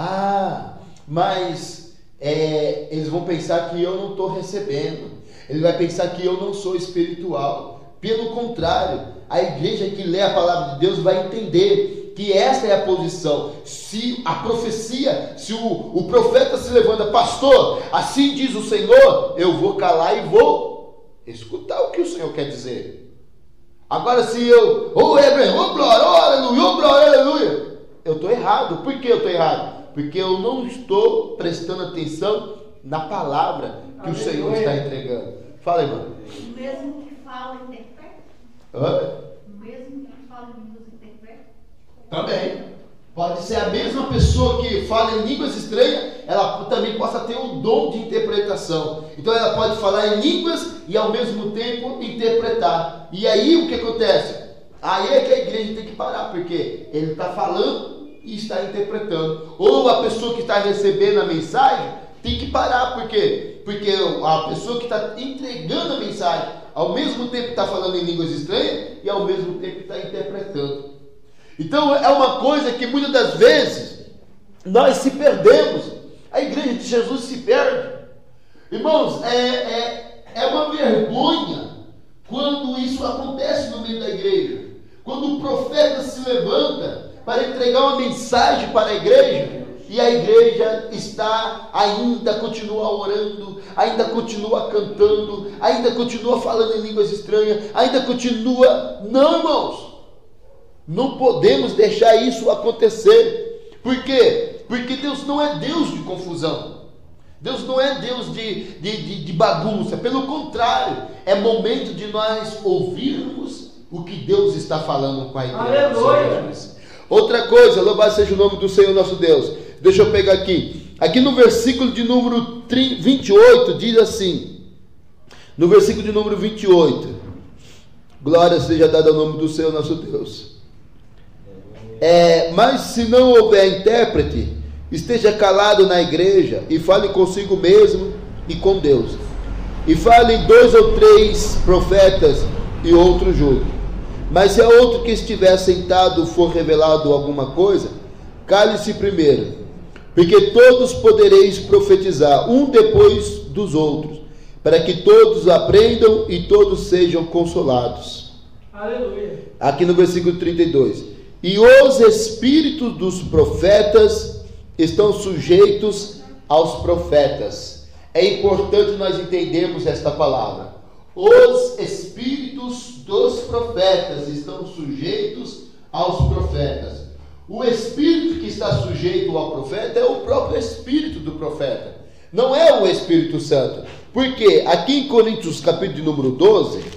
eles vão pensar que eu não estou recebendo. Ele vai pensar que eu não sou espiritual. Pelo contrário, a igreja que lê a palavra de Deus vai entender que essa é a posição. Se a profecia, se o profeta se levanta, pastor, assim diz o Senhor, eu vou calar e vou escutar o que o Senhor quer dizer. Agora se eu, Hebreu, glória, aleluia, aleluia, eu estou errado. Por que eu estou errado? Porque eu não estou prestando atenção na palavra que o Senhor está entregando. Fala, irmão. O mesmo que fala interpreta? O mesmo que fala em línguas interpreta? Também. Pode ser a mesma pessoa que fala em línguas estranhas, ela também possa ter o dom de interpretação. Então ela pode falar em línguas e ao mesmo tempo interpretar. E aí o que acontece? Aí é que a igreja tem que parar, porque ele está falando e está interpretando. Ou a pessoa que está recebendo a mensagem tem que parar, por quê? Porque a pessoa que está entregando a mensagem ao mesmo tempo está falando em línguas estranhas e ao mesmo tempo está interpretando. Então é uma coisa que muitas das vezes nós se perdemos. A igreja de Jesus se perde. Irmãos, é uma vergonha quando isso acontece no meio da igreja. Quando o profeta se levanta para entregar uma mensagem para a igreja e a igreja continua orando, ainda continua cantando, ainda continua falando em línguas estranhas, ainda continua... Não, irmãos, não podemos deixar isso acontecer. Por quê? Porque Deus não é Deus de confusão. Deus não é Deus de bagunça. Pelo contrário, é momento de nós ouvirmos o que Deus está falando com a igreja. Aleluia! Outra coisa, louvado seja o nome do Senhor nosso Deus. Deixa eu pegar aqui. Aqui no versículo de número 28, diz assim. No versículo de número 28. Glória seja dada ao nome do Senhor nosso Deus. Mas se não houver intérprete, esteja calado na igreja e fale consigo mesmo e com Deus. E fale 2 ou 3 profetas e outro julgue. Mas se a outro que estiver sentado for revelado alguma coisa, cale-se primeiro, porque todos podereis profetizar, um depois dos outros, para que todos aprendam e todos sejam consolados. Aleluia. Aqui no versículo 32. E os espíritos dos profetas estão sujeitos aos profetas. É importante nós entendermos esta palavra. Os espíritos dos profetas estão sujeitos aos profetas. O espírito que está sujeito ao profeta é o próprio espírito do profeta. Não é o Espírito Santo. Porque aqui em Coríntios capítulo de número 12,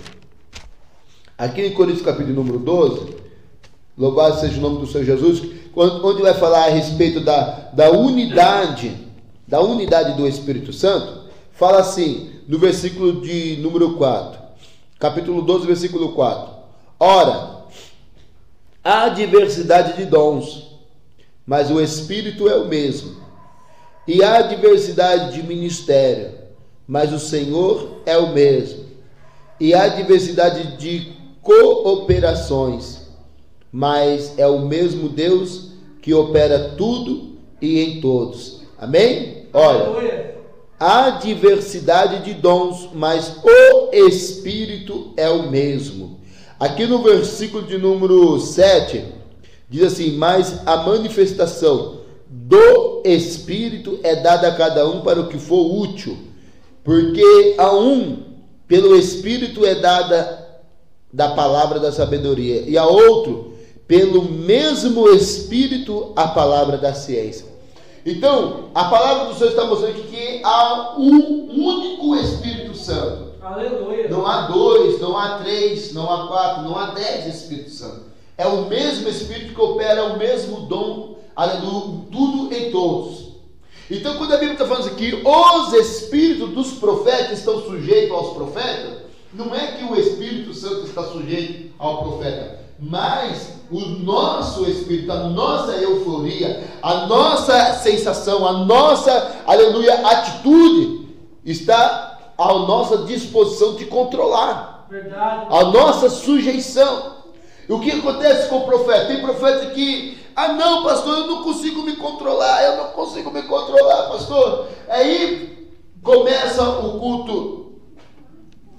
louvado seja o nome do Senhor Jesus, onde vai falar a respeito da unidade do Espírito Santo, fala assim, no versículo de número 4, capítulo 12, versículo 4. Ora, há diversidade de dons, mas o Espírito é o mesmo. E há diversidade de ministério, mas o Senhor é o mesmo. E há diversidade de cooperações, mas é o mesmo Deus que opera tudo e em todos. Amém? Olha, há diversidade de dons, mas o Espírito é o mesmo. Aqui no versículo de número 7, diz assim, mas a manifestação do Espírito é dada a cada um para o que for útil, porque a um, pelo Espírito é dada da palavra da sabedoria, e a outro, pelo mesmo Espírito, a palavra da ciência. Então, a palavra do Senhor está mostrando que há um único Espírito Santo. Aleluia. Não há 2, não há 3, não há 4, não há 10 Espíritos Santos. É o mesmo Espírito que opera o mesmo dom, aleluia, tudo em todos. Então, quando a Bíblia está falando aqui, os Espíritos dos profetas estão sujeitos aos profetas, não é que o Espírito Santo está sujeito ao profeta. mas o nosso espírito, a nossa euforia, a nossa sensação, a nossa, aleluia, atitude está à nossa disposição de controlar. Verdade. A nossa sujeição. E o que acontece com o profeta? Tem profeta que, não, pastor, eu não consigo me controlar, pastor. Aí começa o culto,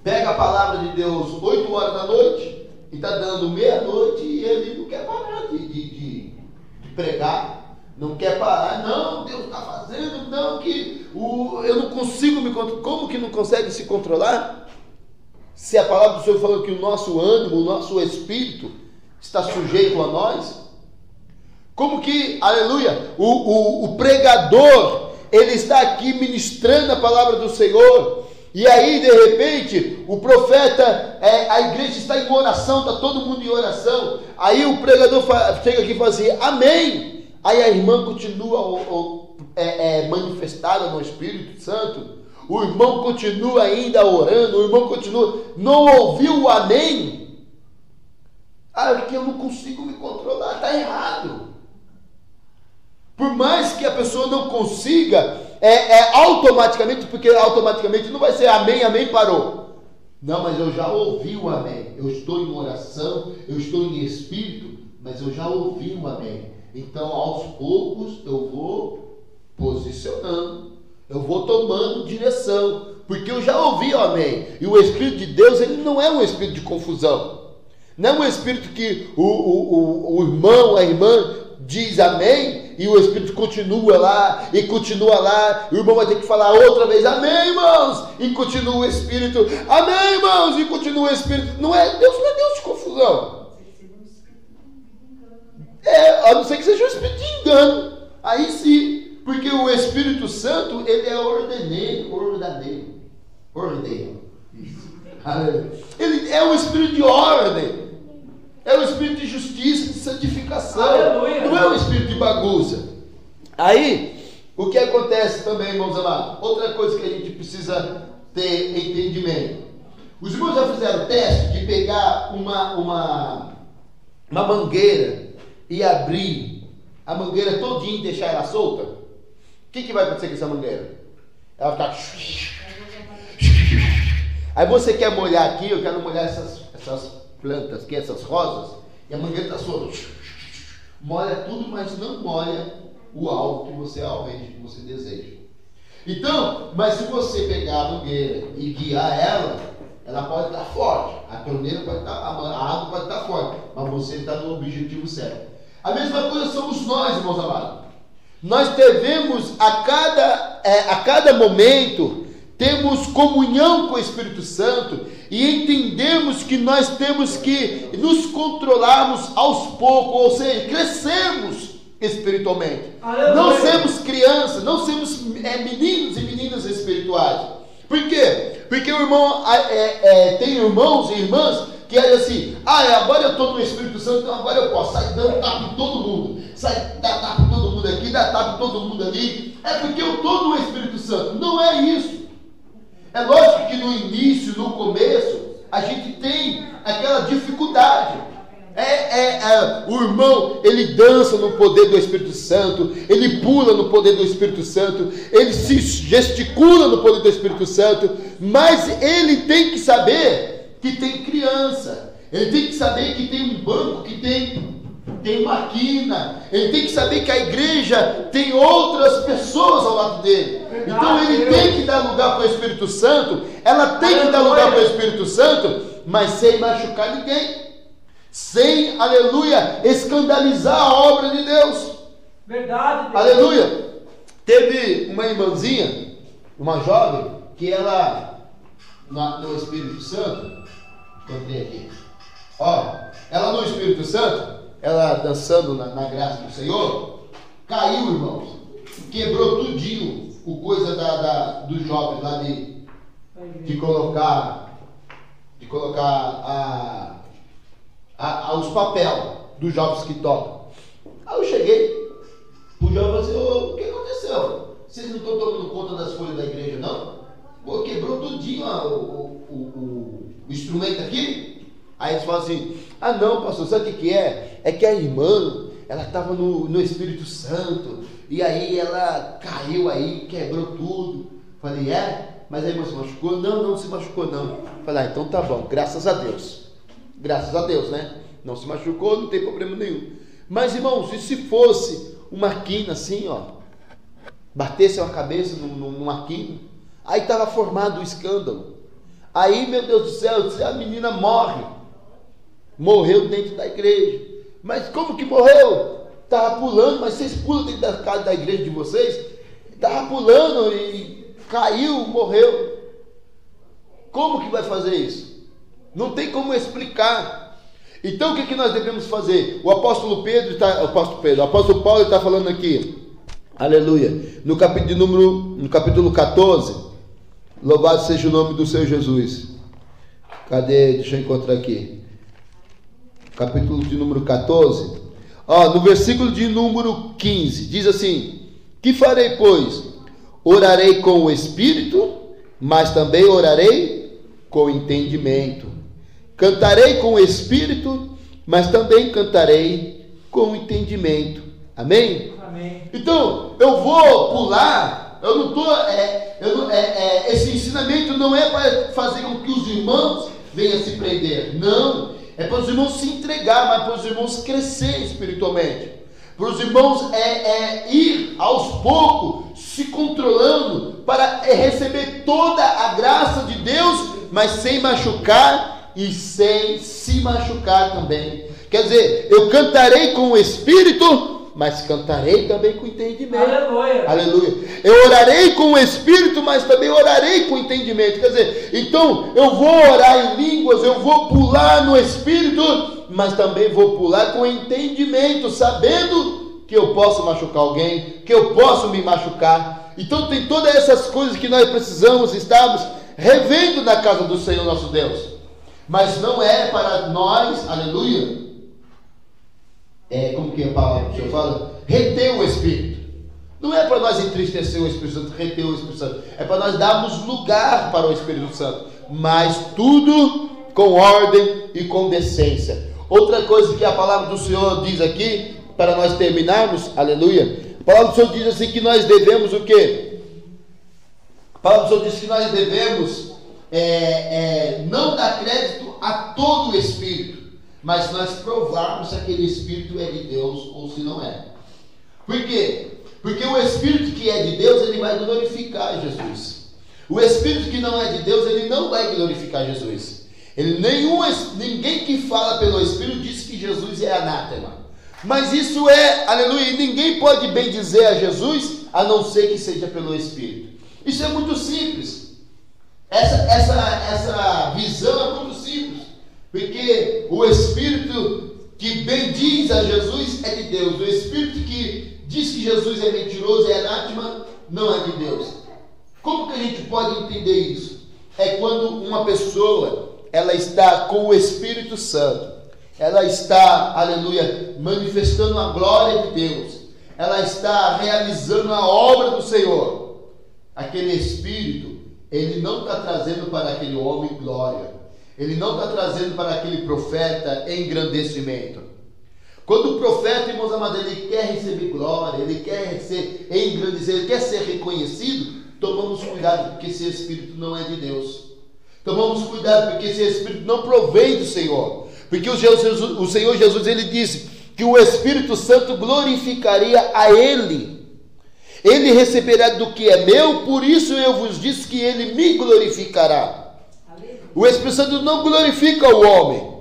pega a palavra de Deus 8 horas da noite, e está dando meia-noite, e ele não quer parar de pregar, não quer parar, não, Deus está fazendo, não, que eu não consigo me controlar. Como que não consegue se controlar? Se a palavra do Senhor falou que o nosso ânimo, o nosso espírito está sujeito a nós, como que, aleluia, o pregador, ele está aqui ministrando a palavra do Senhor, e aí de repente, o profeta, a igreja está em oração, está todo mundo em oração, aí o pregador chega aqui e fala assim, amém, aí a irmã continua manifestada no Espírito Santo, o irmão continua ainda orando, o irmão continua, não ouviu o amém? Porque eu não consigo me controlar, está errado. Por mais que a pessoa não consiga, automaticamente, porque automaticamente não vai ser amém, amém, parou. Não, mas eu já ouvi o amém, eu estou em oração, eu estou em espírito, mas eu já ouvi o amém. Então aos poucos eu vou posicionando, eu vou tomando direção, porque eu já ouvi o amém. E o Espírito de Deus, ele não é um espírito de confusão. Não é um espírito que o irmão, a irmã diz amém, e o Espírito continua lá, e o irmão vai ter que falar outra vez, amém, irmãos, e continua o Espírito, amém, irmãos, e continua o Espírito. Deus não é Deus de confusão. A não ser que seja um espírito de engano. Aí sim. Porque o Espírito Santo, ele é ordeneiro. Ele é um espírito de ordem. É um espírito de justiça, de santificação. Aleluia. Não é um espírito de bagunça. Aí, o que acontece também, irmãos amados? Outra coisa que a gente precisa ter entendimento. Os irmãos já fizeram o teste de pegar uma mangueira e abrir a mangueira todinha e deixar ela solta? O que vai acontecer com essa mangueira? Ela vai ficar... Aí você quer molhar aqui, eu quero molhar essas plantas aqui, essas rosas, e a mangueira está solta. Molha tudo, mas não molha o alvo que você almeja, que você deseja. Então, mas se você pegar a mangueira e guiar ela pode estar forte, a torneira pode estar, a água pode estar forte, mas você está no objetivo certo. A mesma coisa somos nós, irmãos amados. Nós devemos a cada momento temos comunhão com o Espírito Santo e entendemos que nós temos que nos controlarmos aos poucos, ou seja, crescermos espiritualmente. Aleluia. Não sermos crianças, não sermos meninos e meninas espirituais. Por quê? Porque o irmão tem irmãos e irmãs que é assim, agora eu estou no Espírito Santo, então agora eu posso sair dando tapa em todo mundo, sair dar tapa em todo mundo aqui, dar tapa em todo mundo ali, porque eu estou no Espírito Santo. Não é isso. É lógico que no início, no começo, a gente tem aquela dificuldade. O irmão, ele dança no poder do Espírito Santo, ele pula no poder do Espírito Santo, ele se gesticula no poder do Espírito Santo, mas ele tem que saber que tem criança, ele tem que saber que tem um banco, que tem uma quina, ele tem que saber que a igreja tem outras pessoas ao lado dele. Então ele tem que dar lugar para o Espírito Santo, ela tem que dar lugar para o Espírito Santo, mas sem machucar ninguém, sem, aleluia, escandalizar a obra de Deus. Verdade. Aleluia. Teve uma irmãzinha, uma jovem, que ela, no Espírito Santo, encontrei aqui, ela no Espírito Santo, ela dançando na graça do Senhor, caiu, irmãos, quebrou tudinho o coisa dos jovens lá de colocar os papéis dos jovens que tocam. Aí eu cheguei pro jovem e falei assim, o que aconteceu? Vocês não estão tomando conta das folhas da igreja, não? Quebrou tudinho o instrumento aqui. Aí eles falam assim: ah não, pastor, sabe o que é? É que a irmã, ela estava no Espírito Santo, e aí ela caiu aí, quebrou tudo. Falei: é? Mas a irmã se machucou? Não, não se machucou não. Falei: ah, então tá bom, graças a Deus. Graças a Deus, né? Não se machucou, não tem problema nenhum. Mas irmãos, e se fosse uma quina assim, ó, batesse a cabeça numa quina, aí estava formado o escândalo. Aí, meu Deus do céu, a menina morreu dentro da igreja. Mas como que morreu? Estava pulando, mas vocês pulam dentro da casa da igreja de vocês? Estava pulando e caiu, morreu. Como que vai fazer isso? Não tem como explicar. Então o que nós devemos fazer? O apóstolo Paulo está falando aqui, aleluia, no capítulo 14, louvado seja o nome do Senhor Jesus. Cadê? Deixa eu encontrar aqui. Capítulo de número 14. No versículo de número 15, diz assim: que farei, pois? Orarei com o Espírito, mas também orarei com o entendimento. Cantarei com o Espírito, mas também cantarei com o entendimento. Amém? Amém. Então, eu vou pular, eu não estou... esse ensinamento não é para fazer com que os irmãos venham se prender. Não, é para os irmãos se entregar, mas para os irmãos crescer espiritualmente. Para os irmãos ir aos poucos, se controlando, para receber toda a graça de Deus, mas sem machucar e sem se machucar também. Quer dizer, eu cantarei com o Espírito, mas cantarei também com entendimento. Aleluia. Aleluia. Eu orarei com o Espírito, mas também orarei com entendimento. Quer dizer, então eu vou orar em línguas, eu vou pular no Espírito, mas também vou pular com entendimento, sabendo que eu posso machucar alguém, que eu posso me machucar. Então tem todas essas coisas que nós precisamos estarmos revendo na casa do Senhor nosso Deus. Mas não é para nós, aleluia, como que a palavra que o Senhor fala? Reter o Espírito. Não é para nós entristecer o Espírito Santo, reter o Espírito Santo. É para nós darmos lugar para o Espírito Santo. Mas tudo com ordem e com decência. Outra coisa que a palavra do Senhor diz aqui, para nós terminarmos, aleluia. A palavra do Senhor diz assim que nós devemos o quê? A palavra do Senhor diz que nós devemos não dar crédito a todo o Espírito, mas nós provarmos se aquele Espírito é de Deus ou se não é. Por quê? Porque o Espírito que é de Deus, ele vai glorificar Jesus. O Espírito que não é de Deus, ele não vai glorificar Jesus. Ninguém que fala pelo Espírito diz que Jesus é anátema. Mas isso aleluia, ninguém pode bem dizer a Jesus, a não ser que seja pelo Espírito. Isso é muito simples. Essa visão é muito simples, porque o Espírito que bendiz a Jesus é de Deus. O Espírito que diz que Jesus é mentiroso, é anátema, não é de Deus. Como que a gente pode entender isso? É quando uma pessoa, ela está com o Espírito Santo, ela está, aleluia, manifestando a glória de Deus, ela está realizando a obra do Senhor. Aquele Espírito, ele não está trazendo para aquele homem glória. Ele não está trazendo para aquele profeta engrandecimento. Quando o profeta, irmãos amados, ele quer receber glória, ele quer ser engrandecido, ele quer ser reconhecido, tomamos cuidado, porque esse Espírito não é de Deus. Tomamos cuidado, porque esse Espírito não provém do Senhor. Porque o Senhor Jesus, ele disse que o Espírito Santo glorificaria a Ele. Ele receberá do que é meu, por isso eu vos disse que ele me glorificará. O Espírito Santo não glorifica o homem.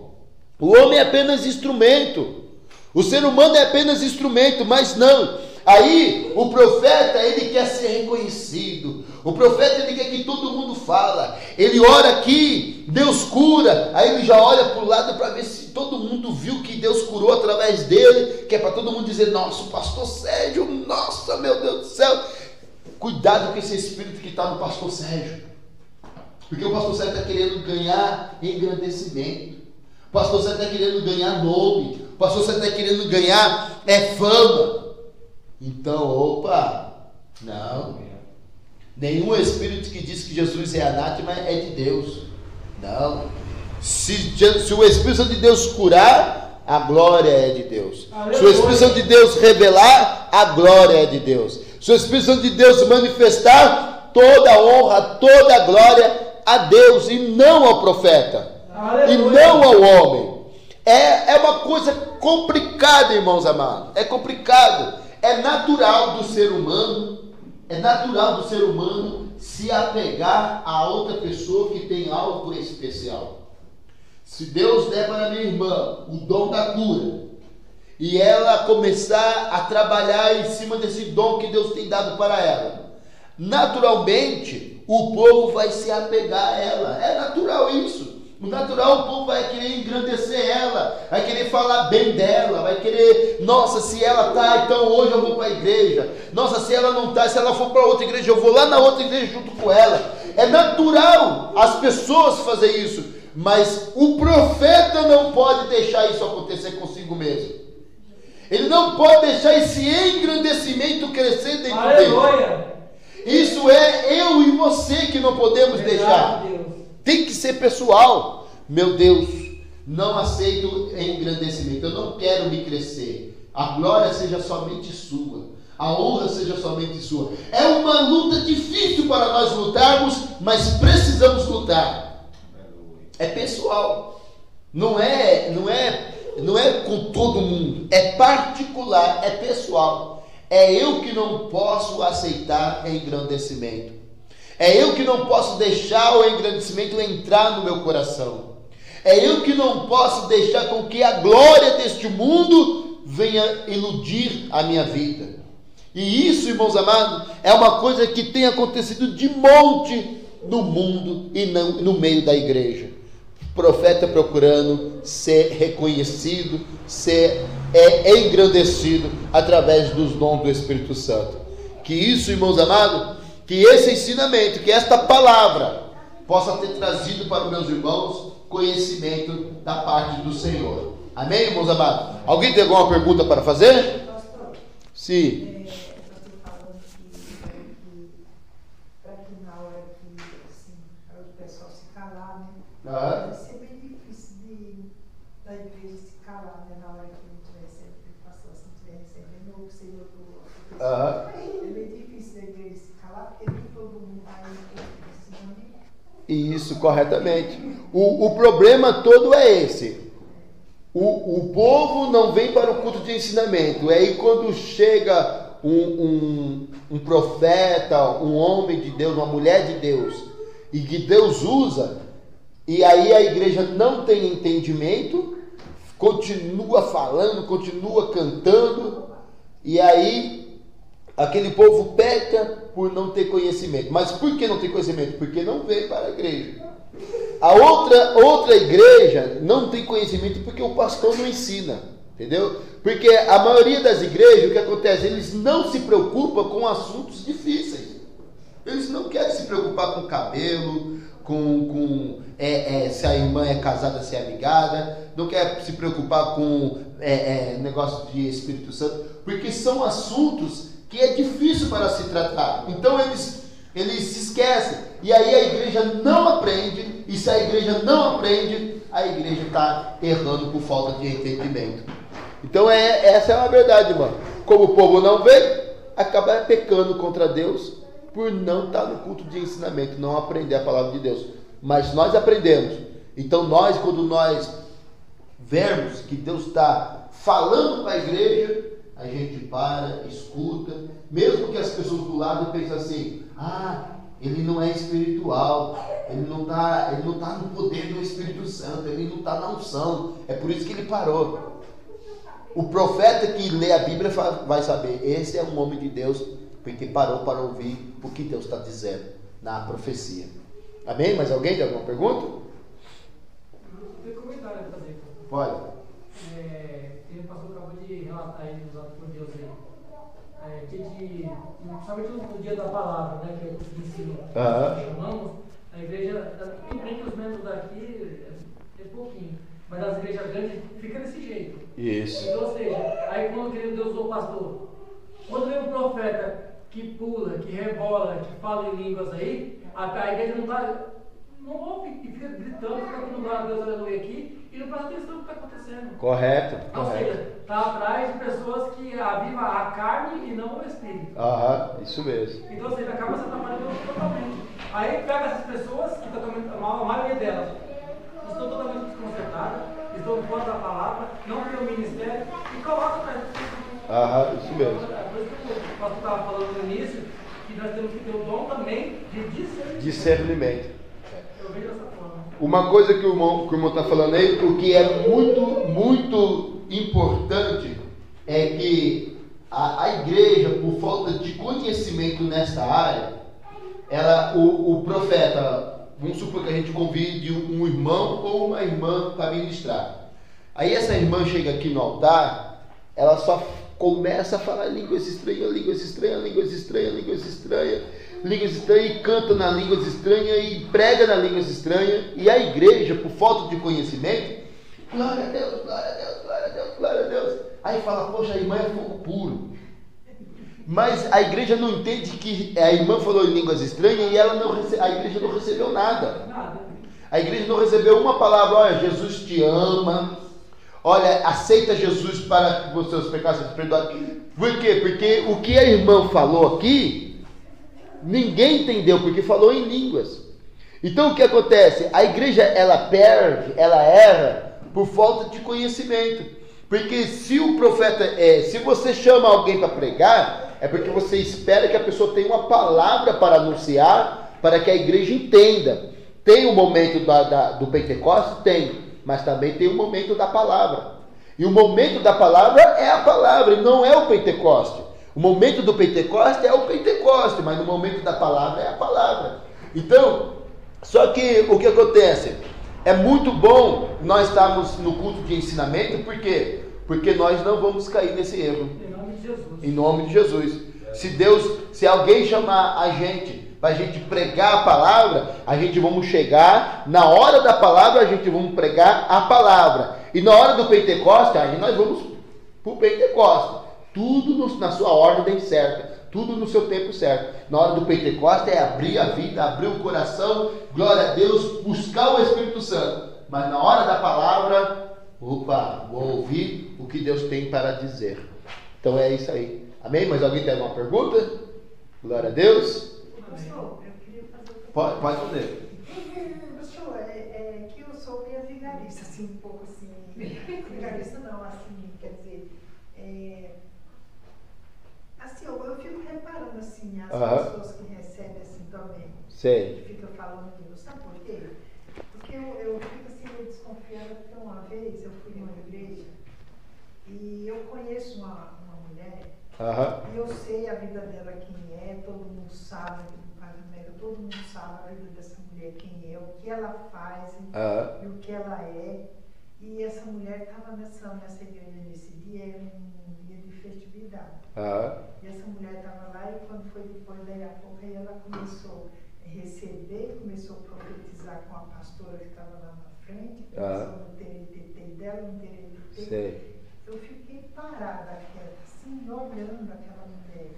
O homem é apenas instrumento. O ser humano é apenas instrumento, mas não. Aí o profeta, ele quer ser reconhecido. O profeta, ele quer que todo mundo fala. Ele ora aqui, Deus cura. Aí ele já olha para o lado para ver se todo mundo viu que Deus curou através dele. Que é para todo mundo dizer: nossa, o pastor Sérgio, nossa, meu Deus do céu. Cuidado com esse espírito que está no pastor Sérgio. Porque o pastor Sérgio está querendo ganhar engrandecimento. O pastor Sérgio está querendo ganhar nome. O pastor Sérgio está querendo ganhar fama. Então, opa, não. Nenhum espírito que diz que Jesus é anátema é de Deus. Não. Se o Espírito Santo de Deus curar, a glória é de Deus. Aleluia. Se o Espírito Santo de Deus revelar, a glória é de Deus. Se o Espírito Santo de Deus manifestar, toda a honra, toda a glória a Deus e não ao profeta. Aleluia. E não ao homem. É uma coisa complicada, irmãos amados. É complicado. É natural do ser humano se apegar a outra pessoa que tem algo especial. Se Deus der para minha irmã o dom da cura, e ela começar a trabalhar em cima desse dom que Deus tem dado para ela, naturalmente o povo vai se apegar a ela. É natural isso. O natural, o povo vai querer engrandecer ela, vai querer falar bem dela, vai querer, nossa, se ela está, então hoje eu vou para a igreja. Nossa, se ela não está, se ela for para outra igreja, eu vou lá na outra igreja junto com ela. É natural as pessoas fazer isso, mas o profeta não pode deixar isso acontecer consigo mesmo. Ele não pode deixar esse engrandecimento crescer dentro dele. Isso é eu e você que não podemos deixar. Tem que ser pessoal. Meu Deus, não aceito engrandecimento. Eu não quero me crescer. A glória seja somente sua. A honra seja somente sua. É uma luta difícil para nós lutarmos, mas precisamos lutar. É pessoal. Não é com todo mundo. É particular, é pessoal. É eu que não posso aceitar engrandecimento. É eu que não posso deixar o engrandecimento entrar no meu coração. É eu que não posso deixar com que a glória deste mundo venha iludir a minha vida. E isso, irmãos amados, é uma coisa que tem acontecido de monte no mundo e no meio da igreja. O profeta procurando ser reconhecido, ser engrandecido através dos dons do Espírito Santo. Que isso, irmãos amados, que esse ensinamento, que esta palavra possa ter trazido para os meus irmãos conhecimento da parte do Senhor. Amém, irmãos amados? Alguém tem alguma pergunta para fazer? Pastor, sim. pastor falando que para que na hora que assim, o pessoal se calar, né? Vai ser bem difícil da igreja se calar, né? Na hora que não estiver recebendo, o pastor se não estiver recebendo, ou o Senhor do é bem difícil da igreja se calar, porque nem todo mundo vai ensinando. Isso, corretamente. O problema todo é esse. O povo não vem para o culto de ensinamento. Aí quando chega um profeta, um homem de Deus, uma mulher de Deus, e que Deus usa, e aí a igreja não tem entendimento, continua falando, continua cantando, e aí aquele povo peca por não ter conhecimento. Mas por que não tem conhecimento? Porque não veio para a igreja. A outra igreja não tem conhecimento porque o pastor não ensina, entendeu? Porque a maioria das igrejas, o que acontece? Eles não se preocupam com assuntos difíceis. Eles não querem se preocupar com cabelo, se a irmã é casada, se é amigada, não quer se preocupar com negócio de Espírito Santo, porque são assuntos que é difícil para se tratar. Então eles se esquecem. E aí a igreja não aprende. E se a igreja não aprende, a igreja está errando por falta de entendimento. Então essa é uma verdade, irmão. Como o povo não vê, acaba pecando contra Deus por não estar no culto de ensinamento, não aprender a palavra de Deus. Mas nós aprendemos. Então quando nós vermos que Deus está falando para a igreja, a gente para, escuta, mesmo que as pessoas do lado pensem assim: ele não é espiritual, ele não está no poder do Espírito Santo, ele não está na unção, é por isso que ele parou. O profeta que lê a Bíblia vai saber, esse é um homem de Deus, porque parou para ouvir o que Deus está dizendo na profecia. Amém? Mais alguém tem alguma pergunta? Tem comentário a fazer. Pode. O pastor acabou de relatar aí nos atos por Deus aí. Principalmente no dia da palavra, né? Que é o que ensino. Chamamos, a igreja, entre os membros daqui, é pouquinho. Mas as igrejas grandes fica desse jeito. Isso. Então, ou seja, aí quando Deus usou o pastor, quando vem um profeta que pula, que rebola, que fala em línguas aí, a igreja não não ouve e fica gritando, fica dando glória a Deus, aleluia aqui, e não presta atenção no que está acontecendo. Correto. Ou seja, está atrás de pessoas que avivam a carne e não o espírito. Isso mesmo. Então, ou seja, acaba se atrapalhando totalmente. Aí pega essas pessoas, que totalmente, a maioria delas estão totalmente desconcertadas, estão fora da palavra, não tem o ministério, e coloca atrás de isso mesmo. Por isso que o pastor estava falando no início, que nós temos que ter o dom também de discernimento. Eu vejo dessa forma. Uma coisa que o irmão está falando aí, o que é muito, muito importante é que a igreja, por falta de conhecimento nessa área, o profeta, vamos supor que a gente convide um irmão ou uma irmã para ministrar. Aí essa irmã chega aqui no altar, ela só começa a falar línguas estranhas, e canta nas línguas estranhas, e prega nas línguas estranhas, e a igreja, por falta de conhecimento, glória a Deus, glória a Deus, glória a Deus, glória a Deus. Aí fala, poxa, a irmã é fogo puro. Mas a igreja não entende que a irmã falou em línguas estranhas e a igreja não recebeu nada. A igreja não recebeu uma palavra, olha, Jesus te ama, olha, aceita Jesus para que os seus pecados sejam perdoados. Por quê? Porque o que a irmã falou aqui, ninguém entendeu, porque falou em línguas. Então o que acontece? A igreja, ela perde, ela erra por falta de conhecimento. Porque se o profeta se você chama alguém para pregar, é porque você espera que a pessoa tenha uma palavra para anunciar, para que a igreja entenda. Tem o momento do Pentecostes? Tem, mas também tem o momento da palavra. E o momento da palavra é a palavra, e não é o Pentecoste. O momento do Pentecoste é o Pentecoste, mas no momento da palavra é a palavra. Então, só que o que acontece? É muito bom nós estarmos no culto de ensinamento, por quê? Porque nós não vamos cair nesse erro. Em nome de Jesus. Em nome de Jesus. Se alguém chamar a gente para a gente pregar a palavra, a gente vamos chegar, na hora da palavra a gente vamos pregar a palavra. E na hora do Pentecoste, aí nós vamos para o Pentecoste. Tudo na sua ordem certa. Tudo no seu tempo certo. Na hora do Pentecoste é abrir a vida, abrir o coração, glória a Deus, buscar o Espírito Santo. Mas na hora da palavra, vou ouvir o que Deus tem para dizer. Então é isso aí. Amém? Mas alguém tem alguma pergunta? Glória a Deus. Pastor, eu queria fazer Pode fazer. Pastor, que eu sou meio vigarista, assim, um pouco assim. Vigarista não, assim, quer dizer. Assim, eu fico reparando assim, as pessoas que recebem assim também. Sei. Que ficam falando comigo. Sabe por quê? Porque eu fico assim meio desconfiada, porque uma vez eu fui numa igreja e eu conheço uma mulher, e eu sei a vida dela, quem é, todo mundo sabe aqui do Pai América, todo mundo sabe a vida dessa mulher, quem é, o que ela faz e o que ela é. E essa mulher estava nessa igreja nesse dia, era um dia de festividade. E essa mulher estava lá, e quando foi depois, daí a pouco, aí ela começou a receber, começou a profetizar com a pastora que estava lá na frente, começou no TNTT dela, no TNTT. Sei. Eu fiquei parada, assim, olhando aquela mulher.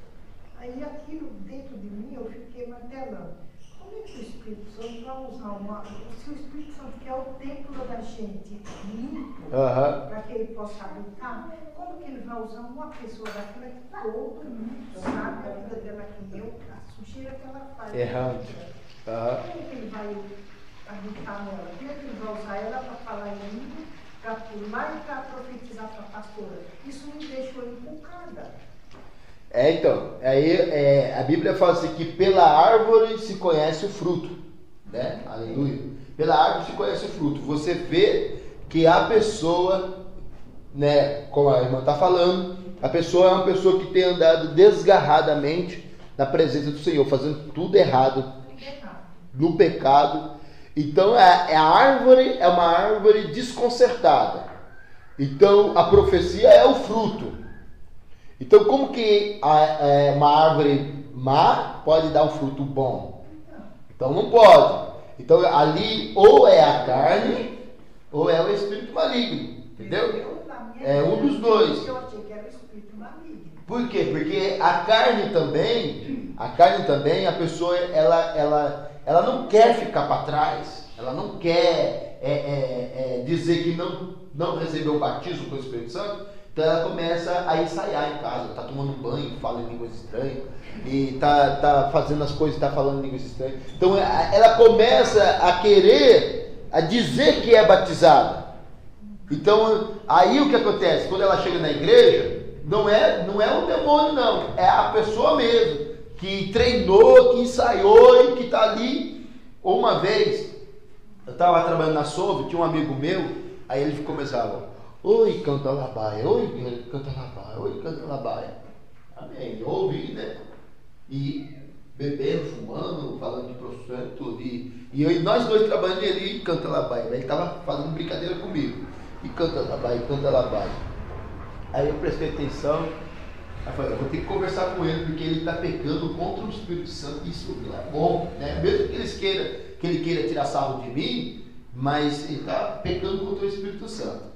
Aí aquilo dentro de mim, eu fiquei martelando. Como é que o Espírito Santo vai usar se o Espírito Santo quer o templo da gente limpo, para que ele possa habitar, como que ele vai usar uma pessoa daquela que todo mundo sabe a vida dela, quem é, a sujeira que ela faz? Errado. Como que ele vai habitar nela? Como é que ele vai usar ela para falar em língua, para pular e para profetizar para a pastora? Isso me deixou encucada. Então, aí a Bíblia fala assim que pela árvore se conhece o fruto, né? Aleluia. Pela árvore se conhece o fruto. Você vê que a pessoa, né, como a irmã está falando, a pessoa é uma pessoa que tem andado desgarradamente na presença do Senhor, fazendo tudo errado, no pecado. Então a árvore é uma árvore desconcertada. Então a profecia é o fruto. Então, como que uma árvore má pode dar um fruto bom? Então, não pode. Então, ali ou é a carne ou é o espírito maligno. Entendeu? É um dos dois. Eu achei que era o espírito maligno. Por quê? Porque a carne também, a pessoa, ela não quer ficar para trás. ela não quer dizer que não recebeu o batismo com o Espírito Santo, então ela começa a ensaiar em casa, está tomando banho, fala em línguas estranhas, e tá fazendo as coisas, está falando em línguas estranhas. Então ela começa a querer, a dizer que é batizada. Então aí o que acontece? Quando ela chega na igreja, não é um demônio não, é a pessoa mesmo, que treinou, que ensaiou e que está ali. Uma vez, eu estava trabalhando na Soube, tinha um amigo meu, aí ele começava, oi, canta labaia, oi, canta labaia, oi, canta labaia. Amém, eu ouvi, né? E bebendo, fumando, falando de prostituição e tudo. E nós dois trabalhando ali, canta labaia. Ele estava fazendo brincadeira comigo. E canta labaia, canta labaia. Aí eu prestei atenção. Eu falei, eu vou ter que conversar com ele, porque ele está pecando contra o Espírito Santo. Isso não é bom, né? Mesmo que ele queira tirar sarro de mim, mas ele está pecando contra o Espírito Santo.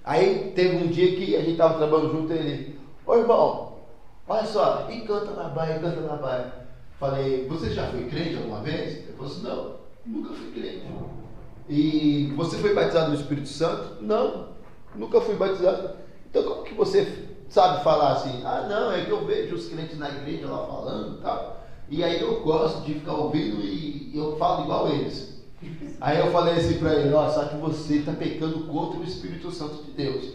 Aí teve um dia que a gente estava trabalhando junto e ele, ô irmão, olha só, e canta labaia, canta labaia. Falei, você já foi crente alguma vez? Ele falou assim, não, nunca fui crente. E você foi batizado no Espírito Santo? Não, nunca fui batizado. Então como que você sabe falar assim? Ah não, é que eu vejo os crentes na igreja lá falando e tal, e aí eu gosto de ficar ouvindo e eu falo igual eles. Aí eu falei assim para ele, ó, só que você está pecando contra o Espírito Santo de Deus.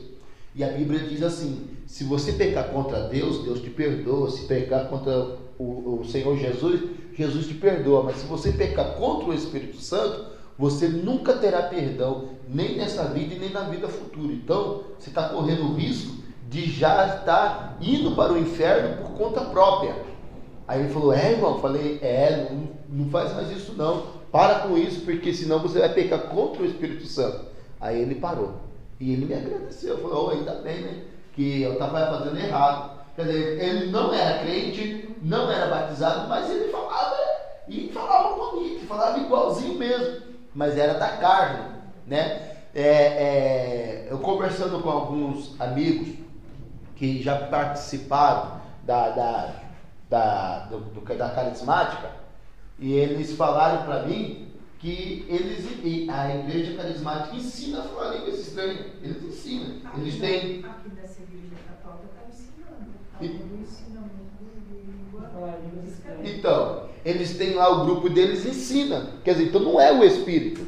E a Bíblia diz assim, se você pecar contra Deus, Deus te perdoa. Se pecar contra o Senhor Jesus, Jesus te perdoa. Mas se você pecar contra o Espírito Santo, você nunca terá perdão, nem nessa vida e nem na vida futura. Então, você está correndo o risco de já estar indo para o inferno por conta própria. Aí ele falou, irmão? Eu falei, não faz mais isso não. Para com isso, porque senão você vai pecar contra o Espírito Santo. Aí ele parou. E ele me agradeceu. Falou, oh, ainda bem, né? Que eu estava fazendo errado. Quer dizer, ele não era crente, não era batizado, mas ele falava, e falava bonito, falava igualzinho mesmo. Mas era da carne, né? Eu conversando com alguns amigos que já participaram da carismática, e eles falaram para mim que a igreja carismática ensina a falar línguas estranhas. Eles ensinam. Eles têm. Aqui nessa igreja católica está ensinando. Então, eles têm lá o grupo deles ensina. Quer dizer, então não é o espírito,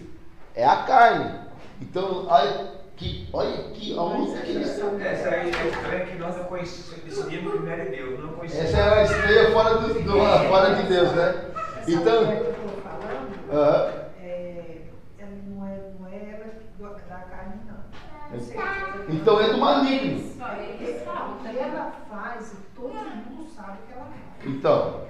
é a carne. Então, olha que aonde que eles estão. Essa é a estranha que nós não decidimos que não era Deus. Não conhecemos. Essa é a estranha fora de Deus, né? Então, que eu estou falando, ela não é ela da carne, não. Então é do maligno. Ela faz e todo mundo sabe que ela faz. Então.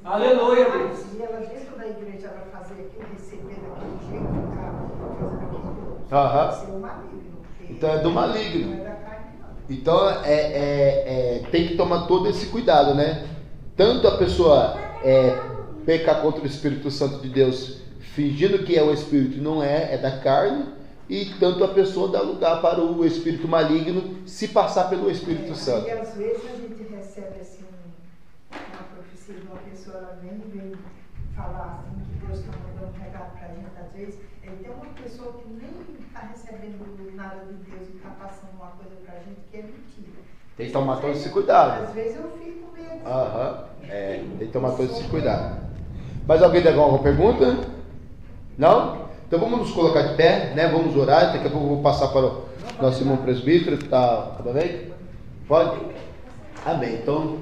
Aleluia, Deus. E ela dentro da igreja ela fazer aquilo, receber daquele jeito, ficar fazendo aquilo. Isso é o maligno. Então é do maligno. Não é da carne, não. Então tem que tomar todo esse cuidado, né? Tanto a pessoa pecar contra o Espírito Santo de Deus, fingindo que é o Espírito, não é da carne, e tanto a pessoa dá lugar para o Espírito maligno se passar pelo Espírito Santo. E às vezes a gente recebe assim, uma profecia de uma pessoa, ela vem falar assim, que Deus está mandando um recado para a gente, às vezes, tem uma pessoa que nem está recebendo nada de Deus e está passando uma coisa para a gente que é mentira. Tem que tomar todo esse cuidado. Às vezes eu fico meio tem que tomar todo esse cuidado. Mas alguém tem alguma pergunta? Não? Então vamos nos colocar de pé, né? Vamos orar. Daqui a pouco eu vou passar para o nosso irmão presbítero. Tá bem? Pode? Amém. Então,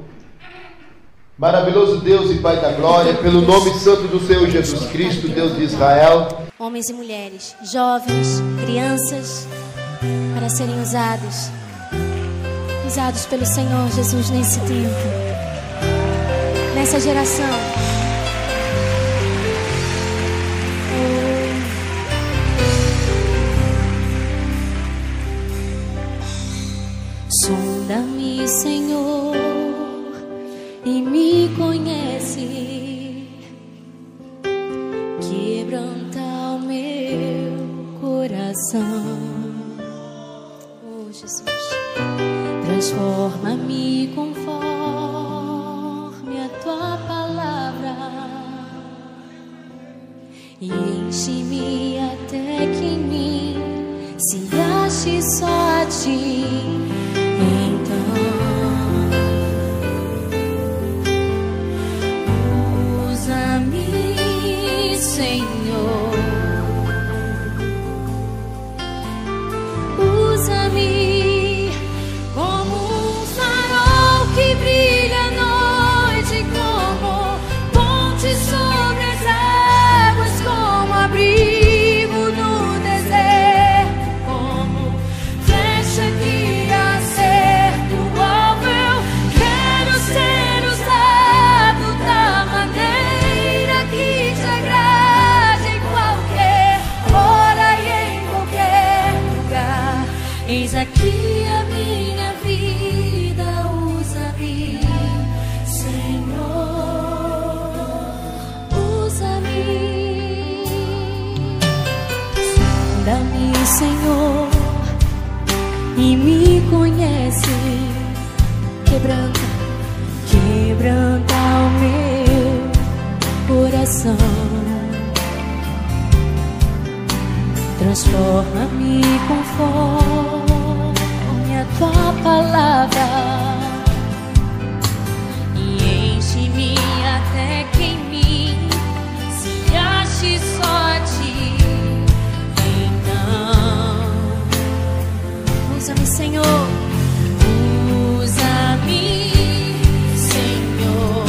maravilhoso Deus e Pai da glória, pelo nome santo do Senhor Jesus Cristo, Deus de Israel. Homens e mulheres, jovens, crianças, para serem usados pelo Senhor Jesus nesse tempo, nessa geração. Sonda-me, Senhor, e me conhece, quebranta o meu coração. Oh, Jesus, transforma-me conforme a tua palavra, enche-me até que em mim se ache só a ti. Então usa-me, Senhor, usa-me como um farol que brilha à noite, como ponte sobre as águas, como abrigo no deserto, como flecha que acerta o alvo. Eu quero ser usado da maneira que te agrade, em qualquer hora e em qualquer lugar. Eis aqui a minha vida, usa-me, Senhor, usa-me. Sonda-me, Senhor, e me conhece. Quebranta o meu coração. Transforma-me conforme a tua palavra e enche-me até que em mim se ache só a ti. Então usa-me, Senhor, usa-me, Senhor,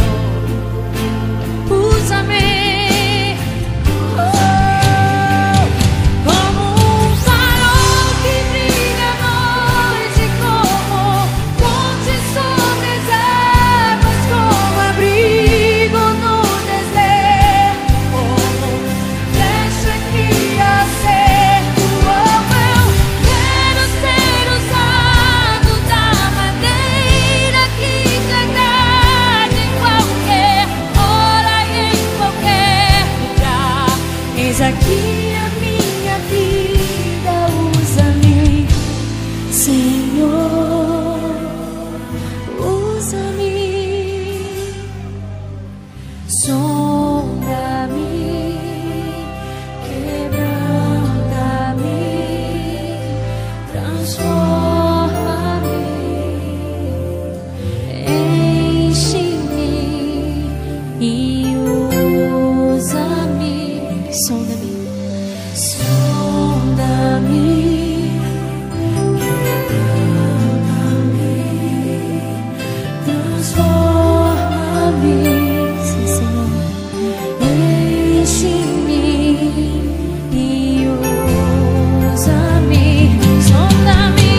usa-me. Eis aqui a minha vida, usa-me, Senhor, usa-me. Sonda-me, quebranta-me, transforma-me, enche-me e usa-me. Sonda-me, sonda-me, quebranta-me, transforma-me, sim, Senhor, enche-me e usa-me. Sonda-me,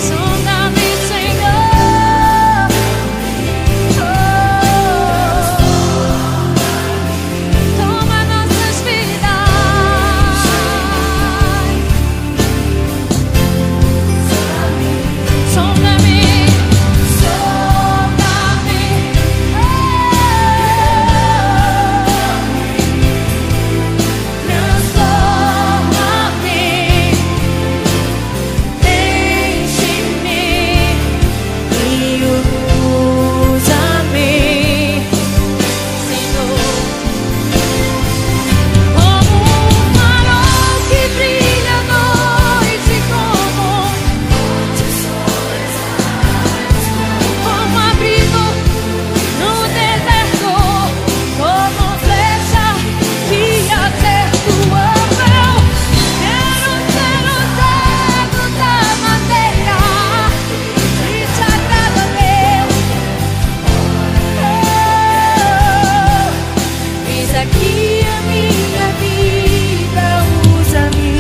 sonda-me, Senhor, toma nossas vidas. Sonda-me, sonda-me, transforma-me, enche-me e usa-me, Senhor. Como um farol que brilha à noite, como ponte sobre as águas, como abrigo no deserto, como flecha que acerta o alvo. Quero ser usado da maneira que te agrada, Deus. Eis aqui a minha vida, usa-me,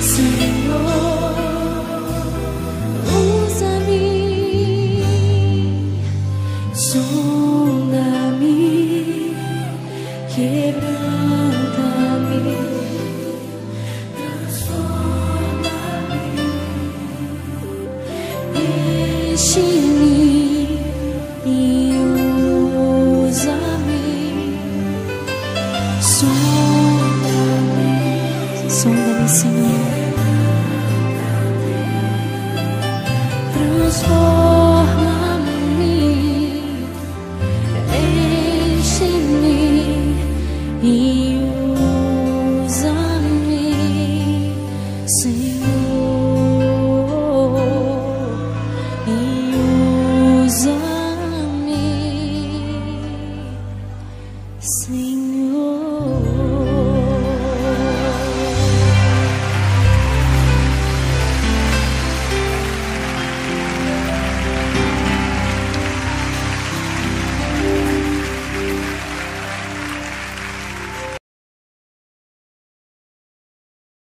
Senhor, usa-me. Sonda-me, quebranta-me, transforma-me, enche-me e usa-me. Sonda-me, sonda-me, Senhor, transforma-me.